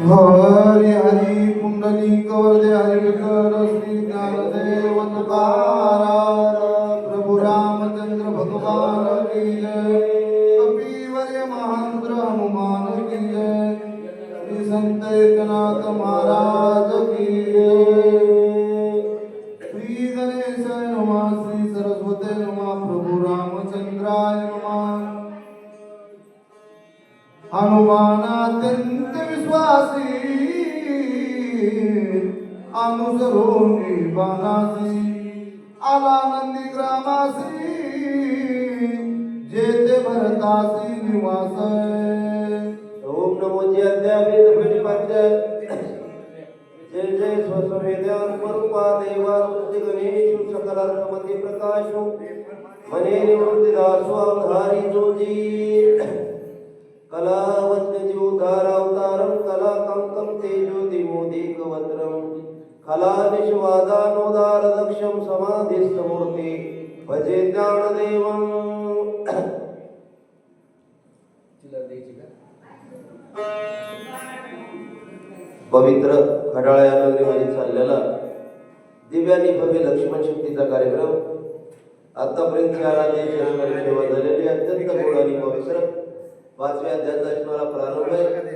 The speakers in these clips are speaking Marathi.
हरि हरि पुंडलिक वरदे हरि विठ्ठल श्री ज्ञानदेव तुकाराम प्रभु रामचंद्र भगवान की जय कपिवर्य महारुद्र हनुमान की जय श्री संत एकनाथ महाराज की जय श्री गणेशाय नमः श्री सरस्वती नमः प्रभु रामचंद्राय नमः हनुमान अत्यंत विश्वासी अनुसरून बाणासी आला नंदी ग्रामासी जेते भरतासी निवास ओम नमो जय पाच्य जय जय स्वस्वेद्यात्मरूपा देवा श्री गणेश सकलार्थमती प्रकाशो मने निवृत्तिदासो अवधारी जोजी कलावत्य जीवधारावतारम कला कंकम तेजो दिमोदिकवत्रम कला निश्वादानोदार दक्षम समाधिस्थमूर्ति भजे ज्ञानदेवम पवित्र खडाळा या नगरीमध्ये चाललेला दिव्यांनी भव्य लक्ष्मण शक्तीचा कार्यक्रम आतापर्यंत आराध्य शंकरी सेवा झालेली अत्यंत गोड आणि पवित्र 5व्या अध्यायाचा असणारा प्रारंभ आहे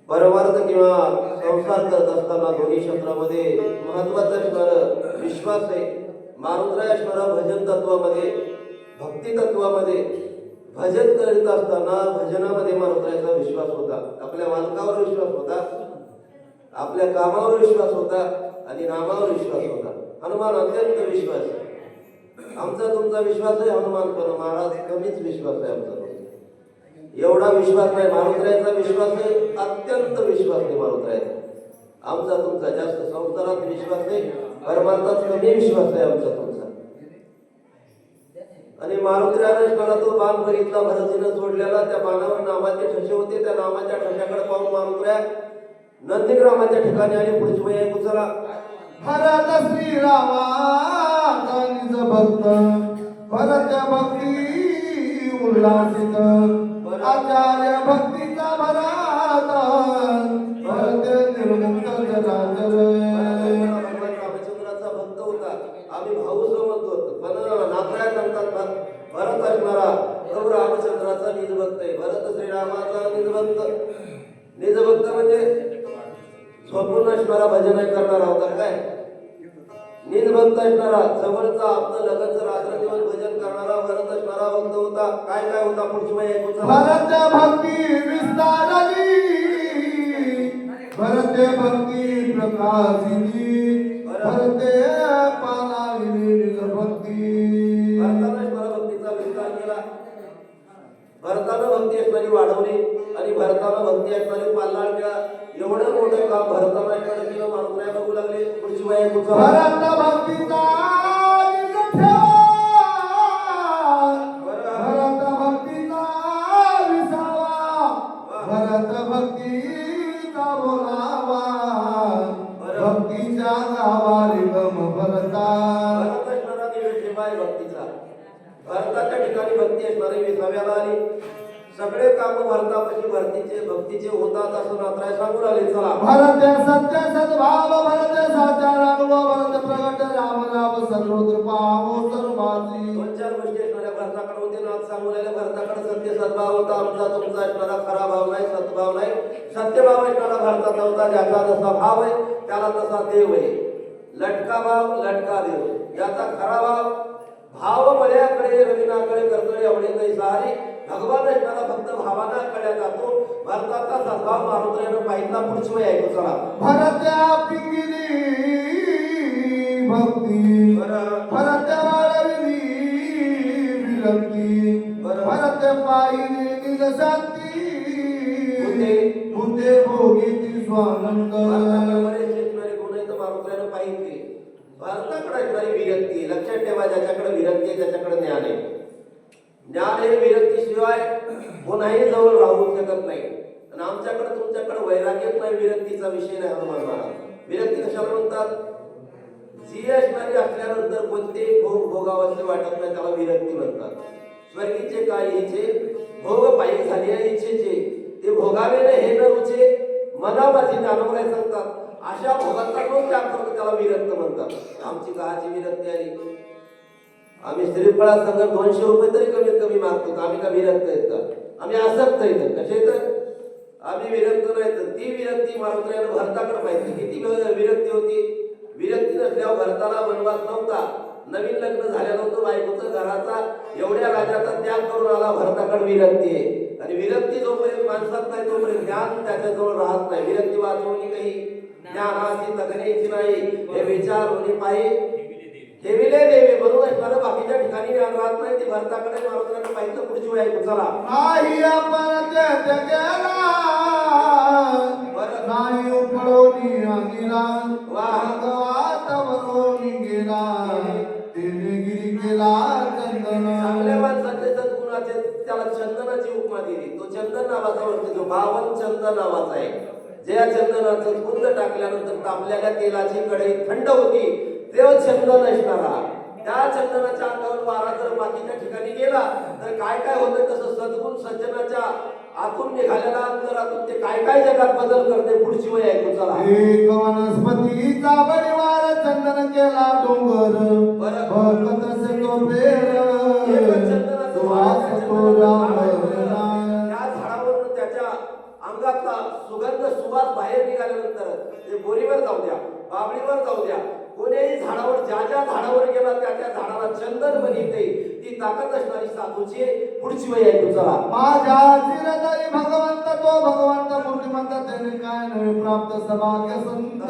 परमार्थ किंवा संसार करत असताना दोन्ही क्षेत्रामध्ये महत्वाचा असणारा विश्वास आहे मारुद्राय असणारा भजन तत्वामध्ये भक्ती तत्वामध्ये भजन करीत असताना भजनामध्ये मारुद्रायचा विश्वास होता आपल्या मालकावर विश्वास होता आपल्या कामावर विश्वास होता आणि नामावर विश्वास होता हनुमान अत्यंत विश्वास आमचा तुमचा विश्वास आहे हनुमान पण महाराज कमीच विश्वास आहे आमचा एवढा विश्वास नाही मारुद्रायचा विश्वास आहे अत्यंत विश्वास आहे मारुद्रायचा आमचा तुमचा जास्त संसारात विश्वास नाही परमार्थात कमी विश्वास आहे आमचा तुमचा आणि मारुद्राने मला तो बाण बघितला भरतीनं सोडलेला त्या बाणावर नामाचे ठसे होते त्या नामाच्या ठशाकडे पाहून मारुद्रा नंदीग्रामाच्या ठिकाणी आले पुढची वेळ कुचला भरत श्रीरामा निज भक्त भरत भक्ती उल्लासित आचार्य भक्तीचा भरात भरत निर्मुक्त जराचर रामचंद्राचा भक्त होता आम्ही भाऊ समजतो पण नाथराय सांगतात भरत असणारा प्रभू रामचंद्राचा निज भक्त आहे भरत श्रीरामाचा निज भक्त म्हणजे स्वपूर्ण असणारा भजन करणारा होता काय निजभक्त असणारा जवळचा आपलं लगतचं रात्र दिवस भजन करणारा भरत असणारा भक्त होता काय काय होता पुढची माहिती भरत भक्ती विस्तारली भरत भक्ती प्रकाशिनी भरत पालाविनी निज भक्ती भरतानं भक्तीचा विस्तार केला भरतानं भक्ती असणारी वाढवली आणि भरतानं भक्ती असणारी पालनाळ केला एवढं मोठं काम भरताना केलं मारुद्राय बघू लागले पुढची वेळ भरत भक्तीचा भरत भक्तीचा विसावा भरत भक्तीचा बोलावा भक्तीच्या गावा रिगम भरता भक्तीचा भरताच्या ठिकाणी भक्ती असणारी विसाव्याला आली सगळे काम भरतापाशी भक्तीचे होतात असं नाथराय सांगून आले चला भरत सत्य सद्भाव भरत साचार अनुभव भरत प्रगट राम राम सर्वत्र पावो सर्वाची दोन चार गोष्टी असणाऱ्या भरताकडे होते नाथ सांगून आले भरताकडे सत्य सद्भाव होता आमचा तुमचा असणारा खरा भाव नाही सद्भाव नाही सत्यभाव असणारा भरताचा होता ज्याचा जसा भाव आहे त्याला तसा देव आहे लटका भाव लटका देव ज्याचा खरा भाव मळ्याकडे रविनाकडे करतोय एवढे काही सारी भगवान असणारा फक्त भावाना कळ्या जातो भरताचा सद्भाव मारुद्रानं पाहिला पुढची वेळ ऐकू चला भरत्या पिंगिनी भक्ती भरत वाळविनी विलंती भरत पायिनी निज शांती बुद्धे भोगी ती स्वानंद मारुद्रानं पाहिजे भारताकडे असणारी विरक्ती लक्षात ठेवा ज्याच्याकडे विरक्ती आहे त्याच्याकडे ज्ञान आहे ज्ञान हे विरक्तीशिवाय कोणाही जवळ राहू शकत नाही आणि आमच्याकडे तुमच्याकडे वैराग्यच नाही विरक्तीचा विषय नाही हनुमान महाराज विरक्ती कशाला म्हणतात जी असणारी असल्यानंतर कोणतेही भोग भोगावसे वाटत नाही त्याला विरक्ती म्हणतात स्वर्गीचे काय इच्छे भोग पायी झाले इच्छेचे ते भोगावेले हे न रुचे मना माझी ज्ञानोबराय सांगतात. अशा भोगाचा जो त्याग करतो त्याला विरक्त म्हणतात. आमची काची विरक्ती आली. आम्ही श्रीफळा संघ 200 रुपये तरी कमीत कमी मागतो. आम्ही का विरक्त आहेत का? आम्ही आसक्त आहेत कसे तर आम्ही विरक्त नाही. तर ती विरक्ती मारुत्रायानं भरताकडे माहिती. किती विरक्ती होती. विरक्ती नसल्यावर भरताला वनवास नव्हता. नवीन लग्न झालेलं नव्हतं. बायकोचं घराचा एवढ्या राजाचा त्याग करून आला. भरताकडे विरक्ती आहे. आणि विरक्ती जोपर्यंत माणसात नाही तोपर्यंत ज्ञान त्याच्याजवळ राहत नाही. विरक्ती वाचवणी काही ज्ञानाची तगण्याची नाही. हे विचार होणे पाहिजे ठेविले देवे म्हणून असणारं बाकीच्या ठिकाणी ज्ञान राहत नाही. ते भरताकडे मारुत्राकडे पाहिजे. पुढची वेळ ऐकू चला. नाही आपण त्यात गेला नाही उपडोनी अंगिला वातावरोनी गेला तिने गिरी केला चंदन. चांगल्या माणसाचे सद्गुणाचे त्याला चंदनाची उपमा दिली. तो चंदन नावाचा वस्तू जो भावन चंदन नावाचा आहे. ज्या चंदनाचं कुंद टाकल्यानंतर तापलेल्या तेलाची कढई थंड होती तेव्हा चंदन असणारा. त्या चंदनाच्या अंगावर वारा जर बाकीच्या ठिकाणी गेला तर काय काय होतं. तसं सद्गुण सज्जनाच्या आतून निघालेला अंतरातून ते काय काय जगात बदल करते. पुढची वेळ ऐकू चला. एक वनस्पतीचा बळीवार चंदन केला डोंगर भक्त से तो पेर सुवास तो रामला. त्या झाडावरून त्याच्या अंगातला सुगंध सुवास बाहेर निघाल्यानंतर ते बोरीवर जाऊ द्या बाबळीवर जाऊ द्या कोणीही झाडावर ज्या ज्या झाडावर गेला त्या त्या झाडाला चंदन बनते. ती ताकद असणारी साधूची पुढची वेळ ऐकू चला. माझ्या चिरदारी भगवंत तो भगवंत मूर्तिमंत त्याने काय नवे प्राप्त सभाग्य संत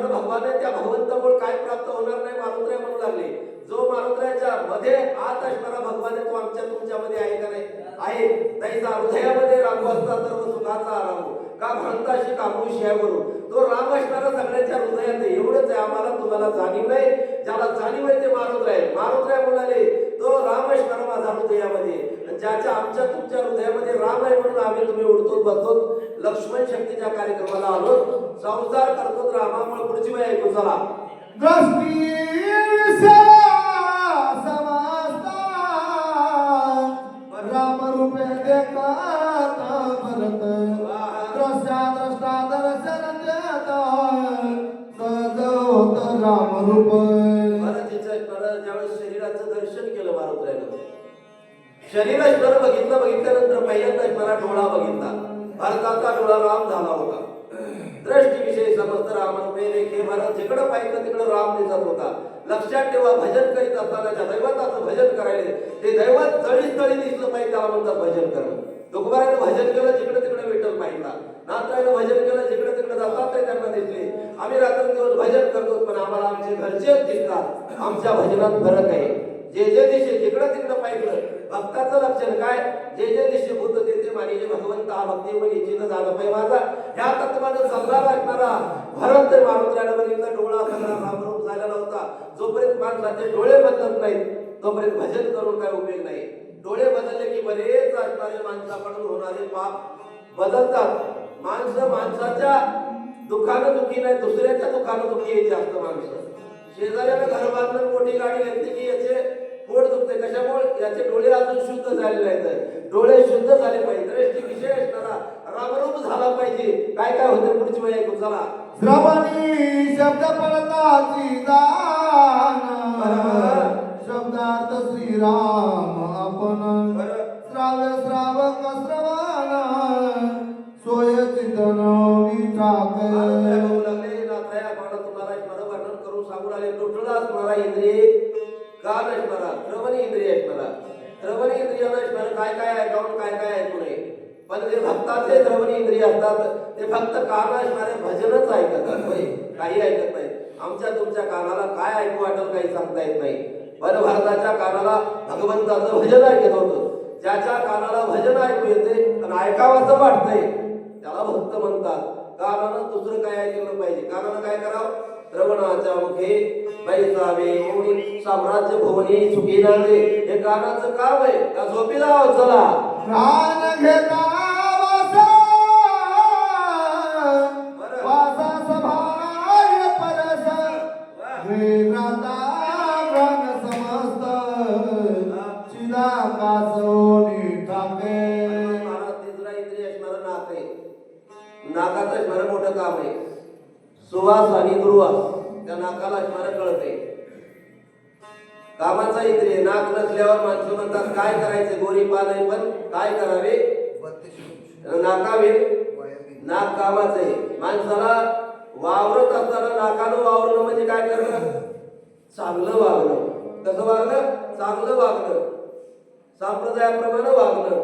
भगवान त्या भगवंतामुळे काय प्राप्त होणार नाही. मारुत्राय म्हणू लागले. जो मारुत्राच्या मध्ये आत असणारा भगवान तो आमच्या तुमच्यामध्ये आहे का नाही आहे. त्याचा हृदयामध्ये रामू असता सर्व सुखाचा आराम का भ्रांताशी कामू शियावरून तो राम असणारा सगळ्यांच्या हृदयात आहे. एवढंच आहे. आम्हाला तुम्हाला जाणीव नाही. ज्याला जाणीव आहे ते मारुत्राय. मारुत्राय म्हणाले तो राम असणारा माझ्या हृदयामध्ये ज्याच्या आमच्या तुमच्या हृदयामध्ये राम आहे म्हणून आम्ही तुम्ही उडतो बसतो. लक्ष्मण शक्तीच्या कार्यक्रमाला आलो. संसार करतो रामामुळे. पुढची वेळ ऐकू चला. दृष्टी राम रूपे देखत भरत द्रष्टा द्रष्टा दर्शन देत सजवत राम रूप. ज्यावेळेस शरीराचं दर्शन केलं मारुत्रायानं शरीर असणारं बघितल्यानंतर पहिल्यांदा मला डोळा बघितला. भारताचा डोळा राम झाला होता. दृष्टी विषय समस्त रामाने रेखे भरत जिकडं पाहिलं तिकडं राम दिसत होता. लक्षात ठेवा भजन करीत असताना ज्या दैवताचं भजन करायले ते दैवत तळीच तळी दिसलं पाहिजे त्याला म्हणतात भजन करणं. तुकोबारायनं भजन केलं जिकडे तिकडे विठ्ठल पाहिला. नाथरायनं भजन केलं जिकडे तिकडे जातात ते त्यांना दिसले. आम्ही रात्रंदिवस भजन करतो पण आम्हाला आमचे घरचेच दिसतात. आमच्या भजनात फरक आहे. जे जे दिशे जिकडं तिकडं पाहिलं भक्ताचं लक्षण काय. जे जे दिशे भूत ते ते मानिजे भगवंत हा भक्ती म्हणे चिन्ह झालं पाहिजे माझा. ह्या तत्वानं समजा लागणारा भरत मारुत्रायानं बघितला डोळा सगळा रामरूप झालेला होता. जोपर्यंत माणसाचे डोळे बदलत नाहीत तोपर्यंत भजन करून काय उपयोग नाही. डोळे बदलले की बरेच असणारे माणसाकडून होणारे पाप बदलतात. माणसं माणसाच्या दुःखानं दुःखी नाही दुसऱ्याच्या दुःखानं दुःखी आहे जास्त माणसं. शेजाऱ्याला घर बांधून मोठी गाडी घेतली की याचे पोट दुखते. कशामुळे याचे डोळे अजून शुद्ध झालेले आहेत. डोळे शुद्ध झाले पाहिजे. दृष्टी विषय असणारा रामरूप झाला पाहिजे. काय काय होते पुढची वेळ ऐकू चला. श्रवणी शब्द पडताची दान शब्दार्थ श्रीराम आपण श्राव्य श्रावक श्रवण सोय चिंतन विचाक. तुम्हाला वर्णन करून सांगून आले. टोटला असणारा इंद्रिय कान असणारा श्रवण इंद्रिय असणारा श्रवण इंद्रियाला असणारा काय काय ऐकावून काय काय ऐकू नये. पण जे भक्ताचे श्रवण इंद्रिय असतात ते फक्त कान असणारे भजनच ऐकतात. काही ऐकत नाही. आमच्या तुमच्या कानाला काय ऐकू वाटेल काही सांगता येत नाही. पण भारताच्या कानाला भगवंताचं भजन ऐकत होतं. ज्याच्या कानाला भजन ऐकू येते आणि ऐकावं असं वाटतंय त्याला भक्त म्हणतात. कानानं दुसरं काय ऐकलं पाहिजे. कानानं काय करावं. श्रवणाच्या मुखे बैसावे ओढी साम्राज्य भुवनी सुखी नांदे. हे कानाचं काम आहे का झोपी जावं चला. प्राण घेता वासा सभाय परस वेगाता प्राण समस्त चिदा कासवनी ठाके महाराज तिसरा इंद्रिय असणारं नाक आहे. नाकाचं असणारं मोठं काम आहे. सुवास आणि दुर्वास त्या नाकाला असणारं कळते. कामाचा इंद्रिय नाक नसल्यावर माणसं म्हणतात काय करायचे गोरी पान आहे पण काय करावे नाकावे. नाक कामाचं आहे. माणसाला वावरत असताना नाकानं वावरणं म्हणजे काय करणं चांगलं वागणं. कसं वागणं चांगलं वागणं संप्रदायाप्रमाणे वागणं.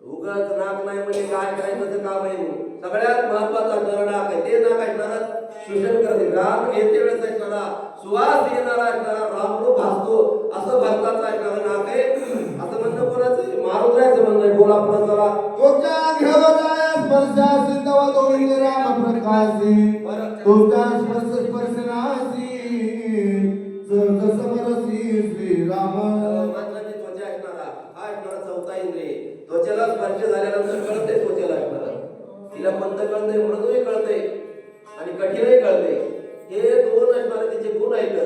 उगाच नाक नाही म्हणजे काय करायचं ते काम आहे. सगळ्यात महत्वाचा असणारा नाक आहे. ते नाक असणारा शोषण करते राम घेते वेळेस असणारा सुवास येणारा असणारा रामरूप भासतो असं भरताचं असणारं नाक आहे. असं म्हणणं कोणाचं आहे? मारुद्राचं म्हणणं आहे. बोला पुढे चला. तुझ्या घेवजाया स्पर्शासी तव दोही राम प्रकाशी तुझ्या स्पर्श स्पर्शनासी सहज समरसी श्रीराम. माणसाची त्वचा असणारा हा असणारा चौथा इंद्रिय. त्वचेला स्पर्श झाल्यानंतर कळते त्वचेला असणारा. तिला मंद कळते मृदूही कळते आणि कठीणही कळते. हे दोन असणारे तिचे गुण आहेत.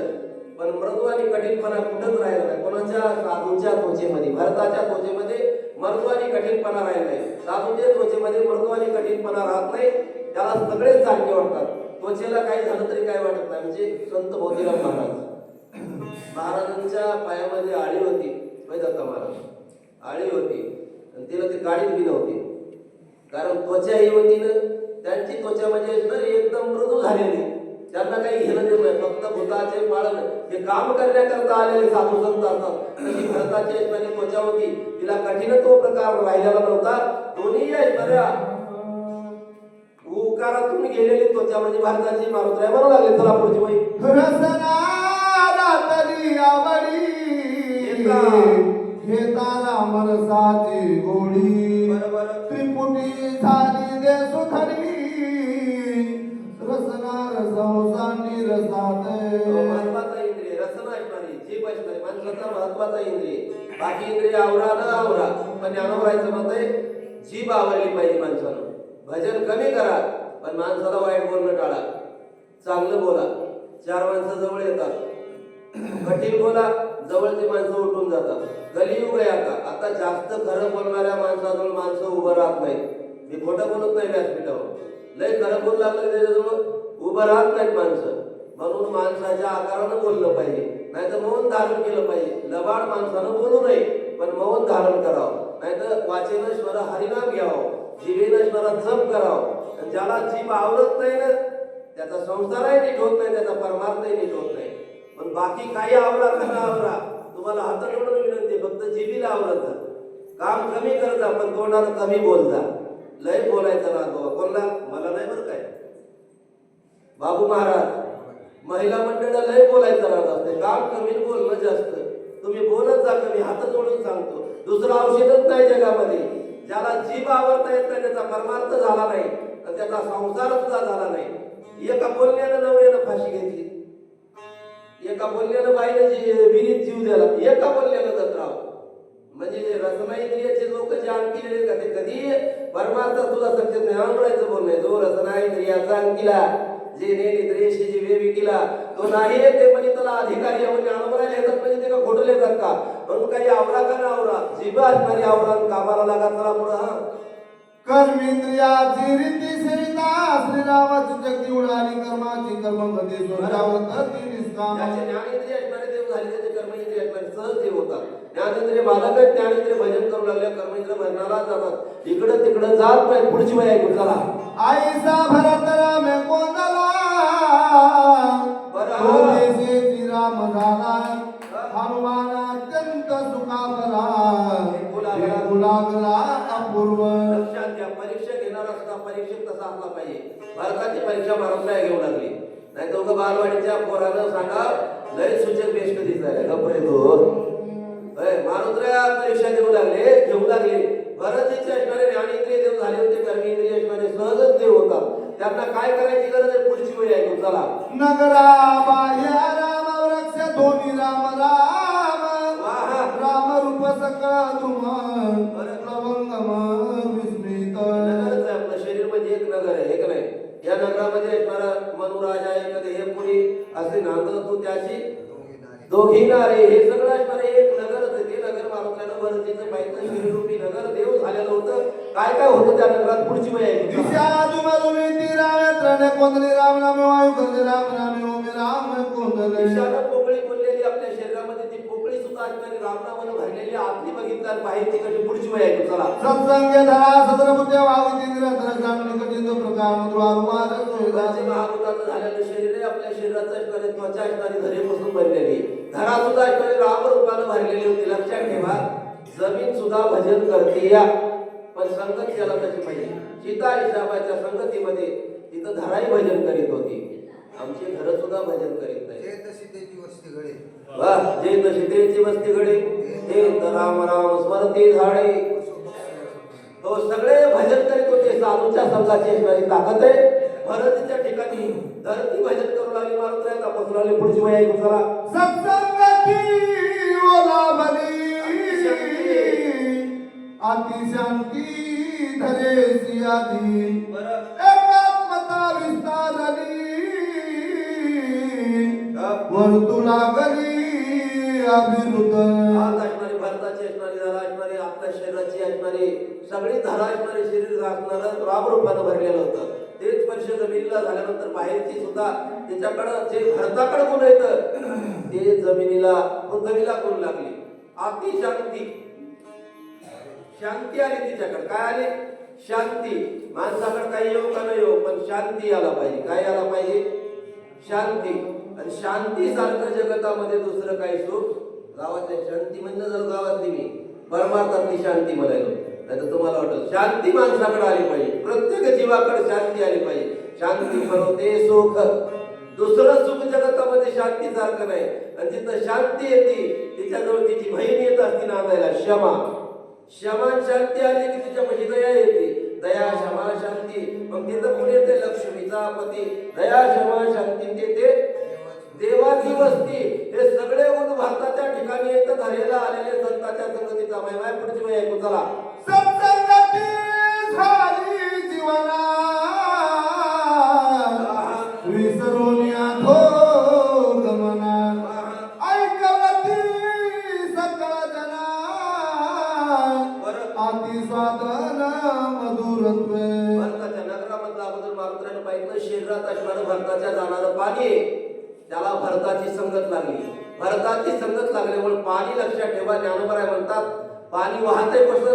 पण मृदू आणि कठीणपणा कुठंच राहिला नाही. कोणाच्या साधूच्या त्वचेमध्ये भरताच्या त्वचेमध्ये मृदू आणि कठीणपणा राहिला नाही. साधूच्या त्वचेमध्ये मृदू आणि कठीणपणा राहत नाही. त्याला सगळेच सारखे वाटतात. त्वचेला काही झालं तरी काय वाटत नाही. म्हणजे संत मोतीराम महाराजांच्या पायामध्ये आळी होती. दत्ता महाराज आळी होती आणि तिला ती गाडीत बी नव्हती. कारण त्वचा ही होती ना त्यांची त्वचा म्हणजे एकदम मृदू झालेली. त्यांना काही घेणं देत नाही. फक्त भूताचे पाळण हे काम करण्याकरता आलेले साधू संत असतात. तशी भरताची ऐश्वर्य त्वचा होती. तिला कठीणत्व प्रकार राहिलेला नव्हता. दोन्ही ऐश्वर्या उकारातून गेलेली त्वचा म्हणजे भारताची मारुद्रा म्हणू लागले. चला पुढची वही. रसना रातली आवडी घेता राम रसाची गोडी त्रिपुटी झाली दे सुथडी रसना रसवसांनी रसात. महत्वाचा इंद्रिय रसना असणारी जीभ असणारी माणसाचा महत्वाचा इंद्रिय. बाकी इंद्रिय आवरा न आवरा पण ज्ञानोबरायचं मत आहे जीभ आवरली पाहिजे माणसानं. भजन कमी करा पण माणसाला वाईट बोलणं टाळा. चांगलं बोला. चार माणसं जवळ येतात. कठीण बोला जवळची माणसं उठून जातात. कलियुग आहे आता. आता जास्त खरं बोलणाऱ्या माणसाजवळ माणसं उभं राहत नाही. मी खोटं बोलत नाही व्यासपीठावर. लय खरं बोल लागलं त्याच्याजवळ उभं राहत नाहीत माणसं. म्हणून माणसाच्या आकारानं बोललं पाहिजे. नाहीतर मौन धारण केलं पाहिजे. लबाड माणसानं बोलू नये पण मौन धारण करावं. नाहीतर वाचेनं स्वर हरिनाम घ्यावं. जिभेनं स्वर जप करावं. ज्याला जीभ आवडत नाही ना त्याचा संसारही नीट होत नाही. त्याचा परमार्थही नीट होत नाही. पण बाकी काही आवरा कसा आवरा तुम्हाला हात जोडून विनंती फक्त जिभेला आवरत जा. काम कमी करत जा पण तोंडानं कमी बोल जा. लय बोलायचं ना बाबा कोणला मला नाही बरं काय. बाबू महाराज महिला मंडळाला लय बोलायचं राहत असते. काम कमी बोलणं जास्त. तुम्ही बोलत जा कमी. हात जोडून सांगतो. दुसरं औषधच नाही जगामध्ये. ज्याला जीभ आवडता येत नाही त्याचा परमार्थ झाला नाही तर त्याचा संसार सुद्धा झाला नाही. एका बोलण्यानं नवऱ्यानं फाशी घेतली. एका बोलण्यानं बाईनं विहिरीत जीव दिला. एका बोलण्यानं जत्राव म्हणजे रसना इंद्रियाचे लोक जे आणखी का ते कधी परमार्थ तुला सक्षम नाही. आवडायचं बोलणं जो रसना इंद्रियाचा आणखीला जे इंद्रियशी जे वे विकीला तो नाही ते म्हणजे त्याला अधिकारी म्हणजे अनुभवायला येतात म्हणजे ते का खोटं येतात का. म्हणून काही आवरा का ना आवरा जीभ असणारी आवरा कामाला लागा. चला पुढं. हा कर्मेंद्रियाची रीती सरिता श्रीरामाची जगती उडाली कर्माची कर्मगती सोडावती निष्काम. ज्याचे ज्ञानेंद्रिय असणारे देव झाले त्याचे कर्मेंद्रिय असणारे सहज देव होतात. ज्ञानेंद्रिय मालक आहेत. ज्ञानेंद्रिय भजन करू लागल्या कर्मेंद्रिय भजनाला जातात. इकडं तिकडं जात नाही. पुढची वय ऐकू चला. आईसा भरत राम कोंदला देशेची राम झाला हनुमान अत्यंत सुखावला लागला अपूर्व. लक्षात घ्या परीक्षा घेणारा सुद्धा परीक्षेत तसा असला पाहिजे. भारताची परीक्षा मारुद्रा घेऊ लागली. नाही तो बालवाडीच्या पोरानं सांगा लय सूचक बेस्ट दिसायला गप्पे तो मारुद्रा परीक्षा घेऊ लागले. भरतीचे असणारे ज्ञानेंद्रिय देव झाले होते. कर्मेंद्रिय असणारे सहजच देव होतात. त्यांना काय करायची गरज आहे पुढची वेळ ऐकू चला. नगरा बाह्य राम वृक्ष दोन्ही राम राम राम रूप सकळ तुम लवंगम विस्मित. नगरच आहे आपलं शरीर म्हणजे एक नगर आहे. एक नाही. या नगरामध्ये असणारा मनुराजा एक हे पुरी असे नांद तू त्याची दोघी नारे हे सगळं असणारे एक नगरच आहे. ते नगर मारुद्रानं भरतीचं पाहिजे शिररूपी नगर देव झालेलं होतं. काय काय होतं त्या नगरात पुढची वेळ आहे. दिशा दुमदुमी तीरावे त्रणे कोंदली राम नामे वायू करले राम नामे ओमे राम कोंदले. दिशानं पोकळी बोललेली आपल्या शरीरामध्ये ती पोकळी सुद्धा असणारी रामनामानं भरलेली आतली बघितलं आणि बाहेरची कशी पुढची वेळ आहे. चला सत्संगे धरा सदरबुद्ध्या वाविती निरंतर जाणून कठीण प्रकार मुद्रार मार जे महाभूताचं झालेलं शरीर आहे आपल्या शरीराचं असणारे त्वचा असणारी धरेपासून बनलेली धरा सुद्धा असणारी रामरूपानं भरलेली होती. लक्षात ठेवा जमीन सुद्धा भजन करते या पण संगत त्याला कशी पाहिजे. सीता हिसाबाच्या संगतीमध्ये तिथं धराई भजन करीत होती. आमची घर सुद्धा भजन करीत नाही. जे तशी त्याची वस्ती घडे वा जे तशी तेची वस्ती घडे ते राम राम स्मरती झाडे. तो सगळे भजन करीत होते. साधूच्या संघाची असणारी ताकद आहे. भरतीच्या ठिकाणी धरती भजन करू लागली. मारुती तपासू लागली. पुढची वेळ आहे. चला सत्संगती ओलावली अतिशांती धरे सियादी एकात्मता विस्तारली वर्तुला गली अभिरुद्ध. आज असणारी भारताची असणारी धरा असणारी आपल्या शरीराची असणारी सगळी धरा असणारी शरीर असणारं रामरूपानं भरलेलं होतं. तेच स्पर्श जमिनीला झाल्यानंतर बाहेरची सुद्धा त्याच्याकडं जे भारताकडे गुण येतं ते जमिनीला पृथ्वीला गुण लागली. अतिशांती शांती आली तिच्याकडे. काय आली? शांती. माणसाकडे काही येऊ का नाही येऊ पण शांती यायला पाहिजे. काय यायला पाहिजे? शांती. आणि शांती सारखं जगतामध्ये दुसरं काही सुख गावातल्या शांती म्हणणं जर गावातली मी परमार्थातली शांती म्हणायलो नाही तर तुम्हाला वाटत शांती माणसाकडे आली पाहिजे. प्रत्येक जीवाकडे शांती आली पाहिजे. शांती बनवते सुख. दुसरं सुख जगतामध्ये शांती सारखं नाही. आणि जिथं शांती येते तिच्याजवळ तिची बहीण येत असती नांदायला क्षमा. क्षमा शांती आली की तिच्यापाशी दया येते. दया क्षमा शांती. मग तिथं कोण येते? लक्ष्मीचा पती. दया क्षमा शांती येते देवाची वस्ती. हे सगळे गुण भारताच्या ठिकाणी येतं धरेला आलेले संतांच्या संगतीचा महिमा. पुढची वेळ ऐकू चला. सत्संगती झाली जीवना विसरून याधो गमना ऐकवती सकळ जना अति स्वादन मधुरत्व. भारताच्या नगरामधला अगोदर मारुतीने पाहिलं शरीरात असणारं भारताच्या जाणारं पाणी त्याला भारताची संगत लागली. भारताची संगत लागल्यामुळे पाणी लक्षात ठेवा. ज्ञानोबराय म्हणतात पाणी वाहतंय कसं?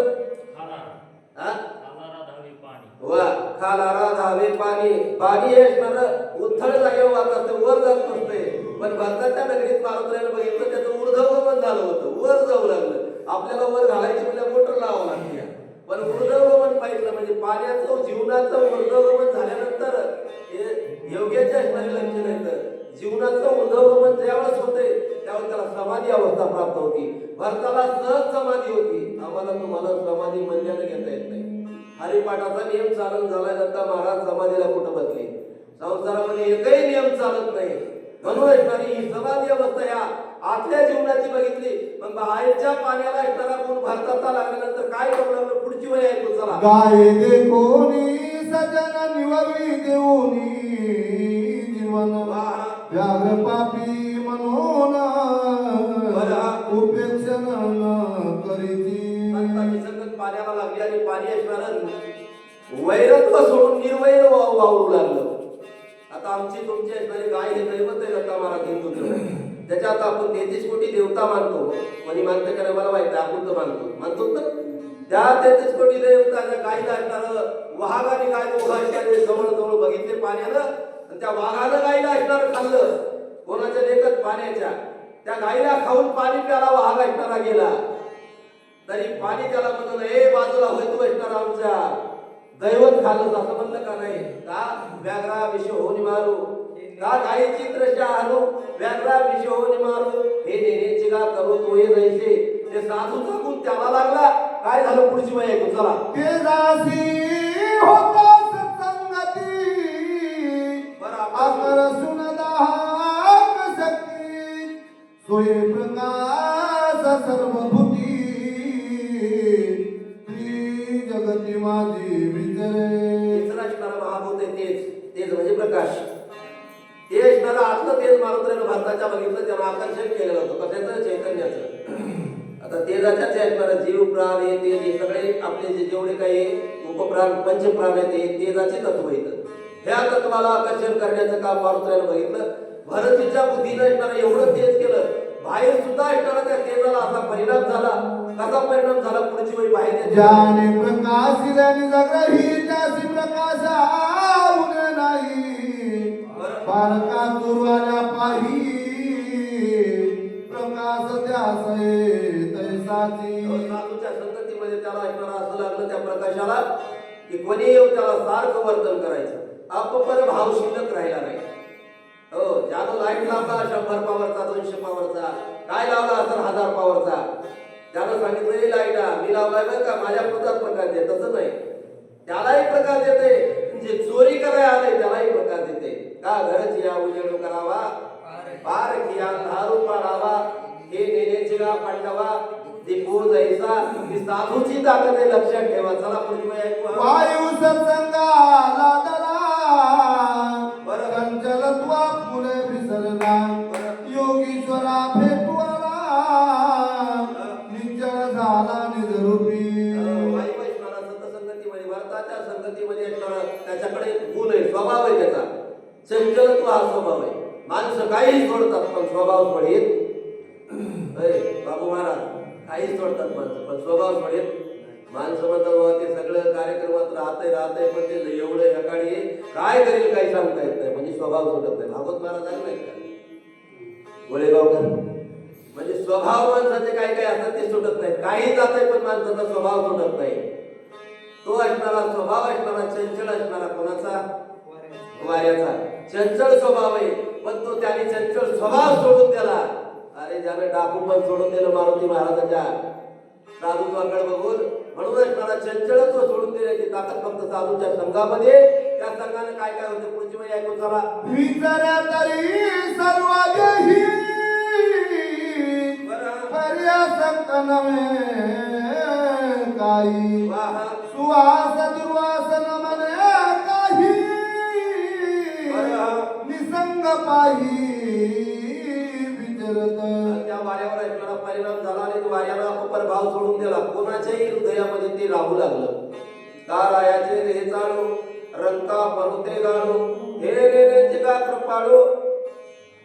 वा खालारा धावे पाणी. पाणी हे असणारं उथळ जागेवर वाहत असतं वर जात नसते. पण भारताच्या नगरीत मारुतीने बघितलं त्याचं ऊर्ध्वगमन झालं होतं. वर जाऊ लागलं. आपल्याला वर घालायची म्हणजे मोटर लावावं लागते. पण ऊर्ध्वगमन पाहिजे म्हणजे पाण्याचं जीवनाचं ऊर्ध्वगमन झाल्यानंतर हे योग्याच्या असणारे लक्षण येतं. जीवनाचं ऊर्ध्वगमन ज्यावेळेस होते त्यावेळेस त्याला समाधी अवस्था प्राप्त होती. भारताला सहज समाधी होती. आम्हाला तुम्हाला समाधी म्हणल्यानं घेता येत नाही. हरिपाठाचा नियम चालून झालाय. दत्ता महाराज समाधीला कुठं बसले? संसारामध्ये एकही नियम चालत नाही. म्हणून असणारी ही समाधी अवस्था या आतल्या जीवनाची बघितली. मग बाहेरच्या पाण्याला असणारा गुण भारताचा लागल्यानंतर काय करू लागलं? पुढची वेळ ऐकू चला. गाये देखोनी सजन निववी देऊनी जीवन व्याघ्र पापी म्हणून उपेक्षण करीती. संतांची संगत पाण्याला लागली आणि पाणी असणारं वैरत्व सोडून निर्वैर वावरू लागलं. आता आमची तुमची असणारी गाय हे दैवत आहे. दत्ता महाराज हिंदू त्याच्यात आपण 33 कोटी देवता मानतो. कोणी मानतं का नाही मला माहिती. आपण तर मानतो ना. त्या 33 कोटी देवताच्या गायीला असणारं वाघाने गाय दोघांच्या जवळ जवळ बघितले पाण्यानं आणि त्या वाघानं गायीला असणारं खाल्लं. कोणाच्या लेखत पाण्याच्या त्या गायीला खाऊन पाणी प्याला वाघ असणारा गेला. तरी पाणी त्याला म्हणलं हे बाजूला होय तू असणार आमच्या दैवत खाल्लं असं म्हणलं का नाही? का व्याघ्रा विष होऊन मारू का गायीची दृष्टी आणू व्याघ्रा विष होऊन मारू हे नेण्याची का करू तो हे जैसे. ते साधूचा गुण त्याला लागला. काय झालं? पुढची वेळ ऐकू चला. ते दासी होता सत्संगती आकर सुनदाहक शक्ती सोये प्रकाश सर्वभूती जगती माझी विचरे. तिसरा असणारा महाभूत आहे तेज म्हणजे प्रकाश. ते असणारा आतलं तेज मारुतीने भारताच्या बघितलं त्याला आकर्षण केलेलं होतं. कशाचं? चैतन्याचं. आता तेज तेजाच्या असणारा जीव प्राण हे तेज हे सगळे आपले जे जेवढे काही उपप्राण पंचप्राण आहेत ते तेजाचे तत्व येतं. ह्या तत्वाला आकर्षण करण्याचं काम मारुतीने बघितलं. भरतीच्या बुद्धीनं असणारा एवढं तेज केलं, बाहेर सुद्धा असणारा त्या तेजाला असा परिणाम झाला. कसा परिणाम झाला पुढची वेळी बाहेर त्याच्या ज्याने प्रकाशिल्याने जगही त्यासी प्रकाश उगे नाही. बारका दुर्वाल्या पाही प्रकाश त्यासे तैसाची. साधूच्या संगतीमध्ये त्याला असणारा असं लागलं त्या प्रकाशाला की कोणी येऊन त्याला सारखं वर्तन करायचं. अपपर भाव शिल्लक राहिला नाही. हो, ज्यानं लाईट लावला 100 पॉवरचा 200 पॉवरचा काय लावला असेल 1000 पॉवरचा, त्यानं सांगितलं लाईट मी लावलाय बरं का, माझ्या पुरताच प्रकाश दे. तसं नाही, त्यालाही प्रकाश देते. म्हणजे चोरी करायला आले त्यालाही प्रकाश देते. का घरची या उजेड करावा, पार किया दारू पाडावा, हे नेण्याची गा पांडवा दीपो जैसा. ही साधूची ताकद आहे, लक्षात ठेवा. चला पुढची वेळ ऐकू. वायू सत्संगाला दला चंचलत्वा पुढे विसरला. योगीश्वरा भेटवाला निश्चळ झाला निजरूपी. वायू ऐकणारा सतसंगतीमध्ये भारताच्या संगतीमध्ये असणारा त्याच्याकडे एक गुण आहे, स्वभाव आहे त्याचा. चंचलत्व हा स्वभाव आहे. माणसं काही सोडतात पण स्वभाव सोडेल. बाबू महाराज काही सोडतात माणसं पण स्वभाव सोडेल. माणसं म्हणतात ते सगळं कार्यक्रमात राहतंय पण ते एवढं एकाडी काय करेल काही सांगता येत नाही. म्हणजे स्वभाव सोडत नाही. भागवत महाराज आहे नाही का गोळेगावकर. म्हणजे स्वभाव माणसाचे काय काय असतात ते सुटत नाहीत. काही जात पण माणसाचा स्वभाव सुटत नाही. तो असणारा स्वभाव असणारा चंचल असणारा कोणाचा? वाऱ्याचा. चंचल स्वभाव आहे पण तो त्याने चंचल स्वभाव सोडून दिला. अरे ज्याने डाकू पण सोडून दिलं मारुती महाराजाच्या साधुत्वाकडे बघून. म्हणून असणारा चंचलत्व सोडून देण्याची ताकद फक्त साधूच्या संघामध्ये. त्या संघाने काय काय होते पुढची वेळी ऐकून चला. विचारा तरी सर्व देही पर्यासक्त नव्हे काही. सुवास दुर्वास न म्हणे काही. निसंग पाही विचरत. त्या वाऱ्यावर ऐकणारा परिणाम झाला आणि तो वाऱ्याला अपर भाव सोडून दिला. कोणाच्याही हृदयामध्ये ते राहू लागलं. का रायाचे रे चालू रंका परुते गाडू हे नेण्याचे का कृपाळू.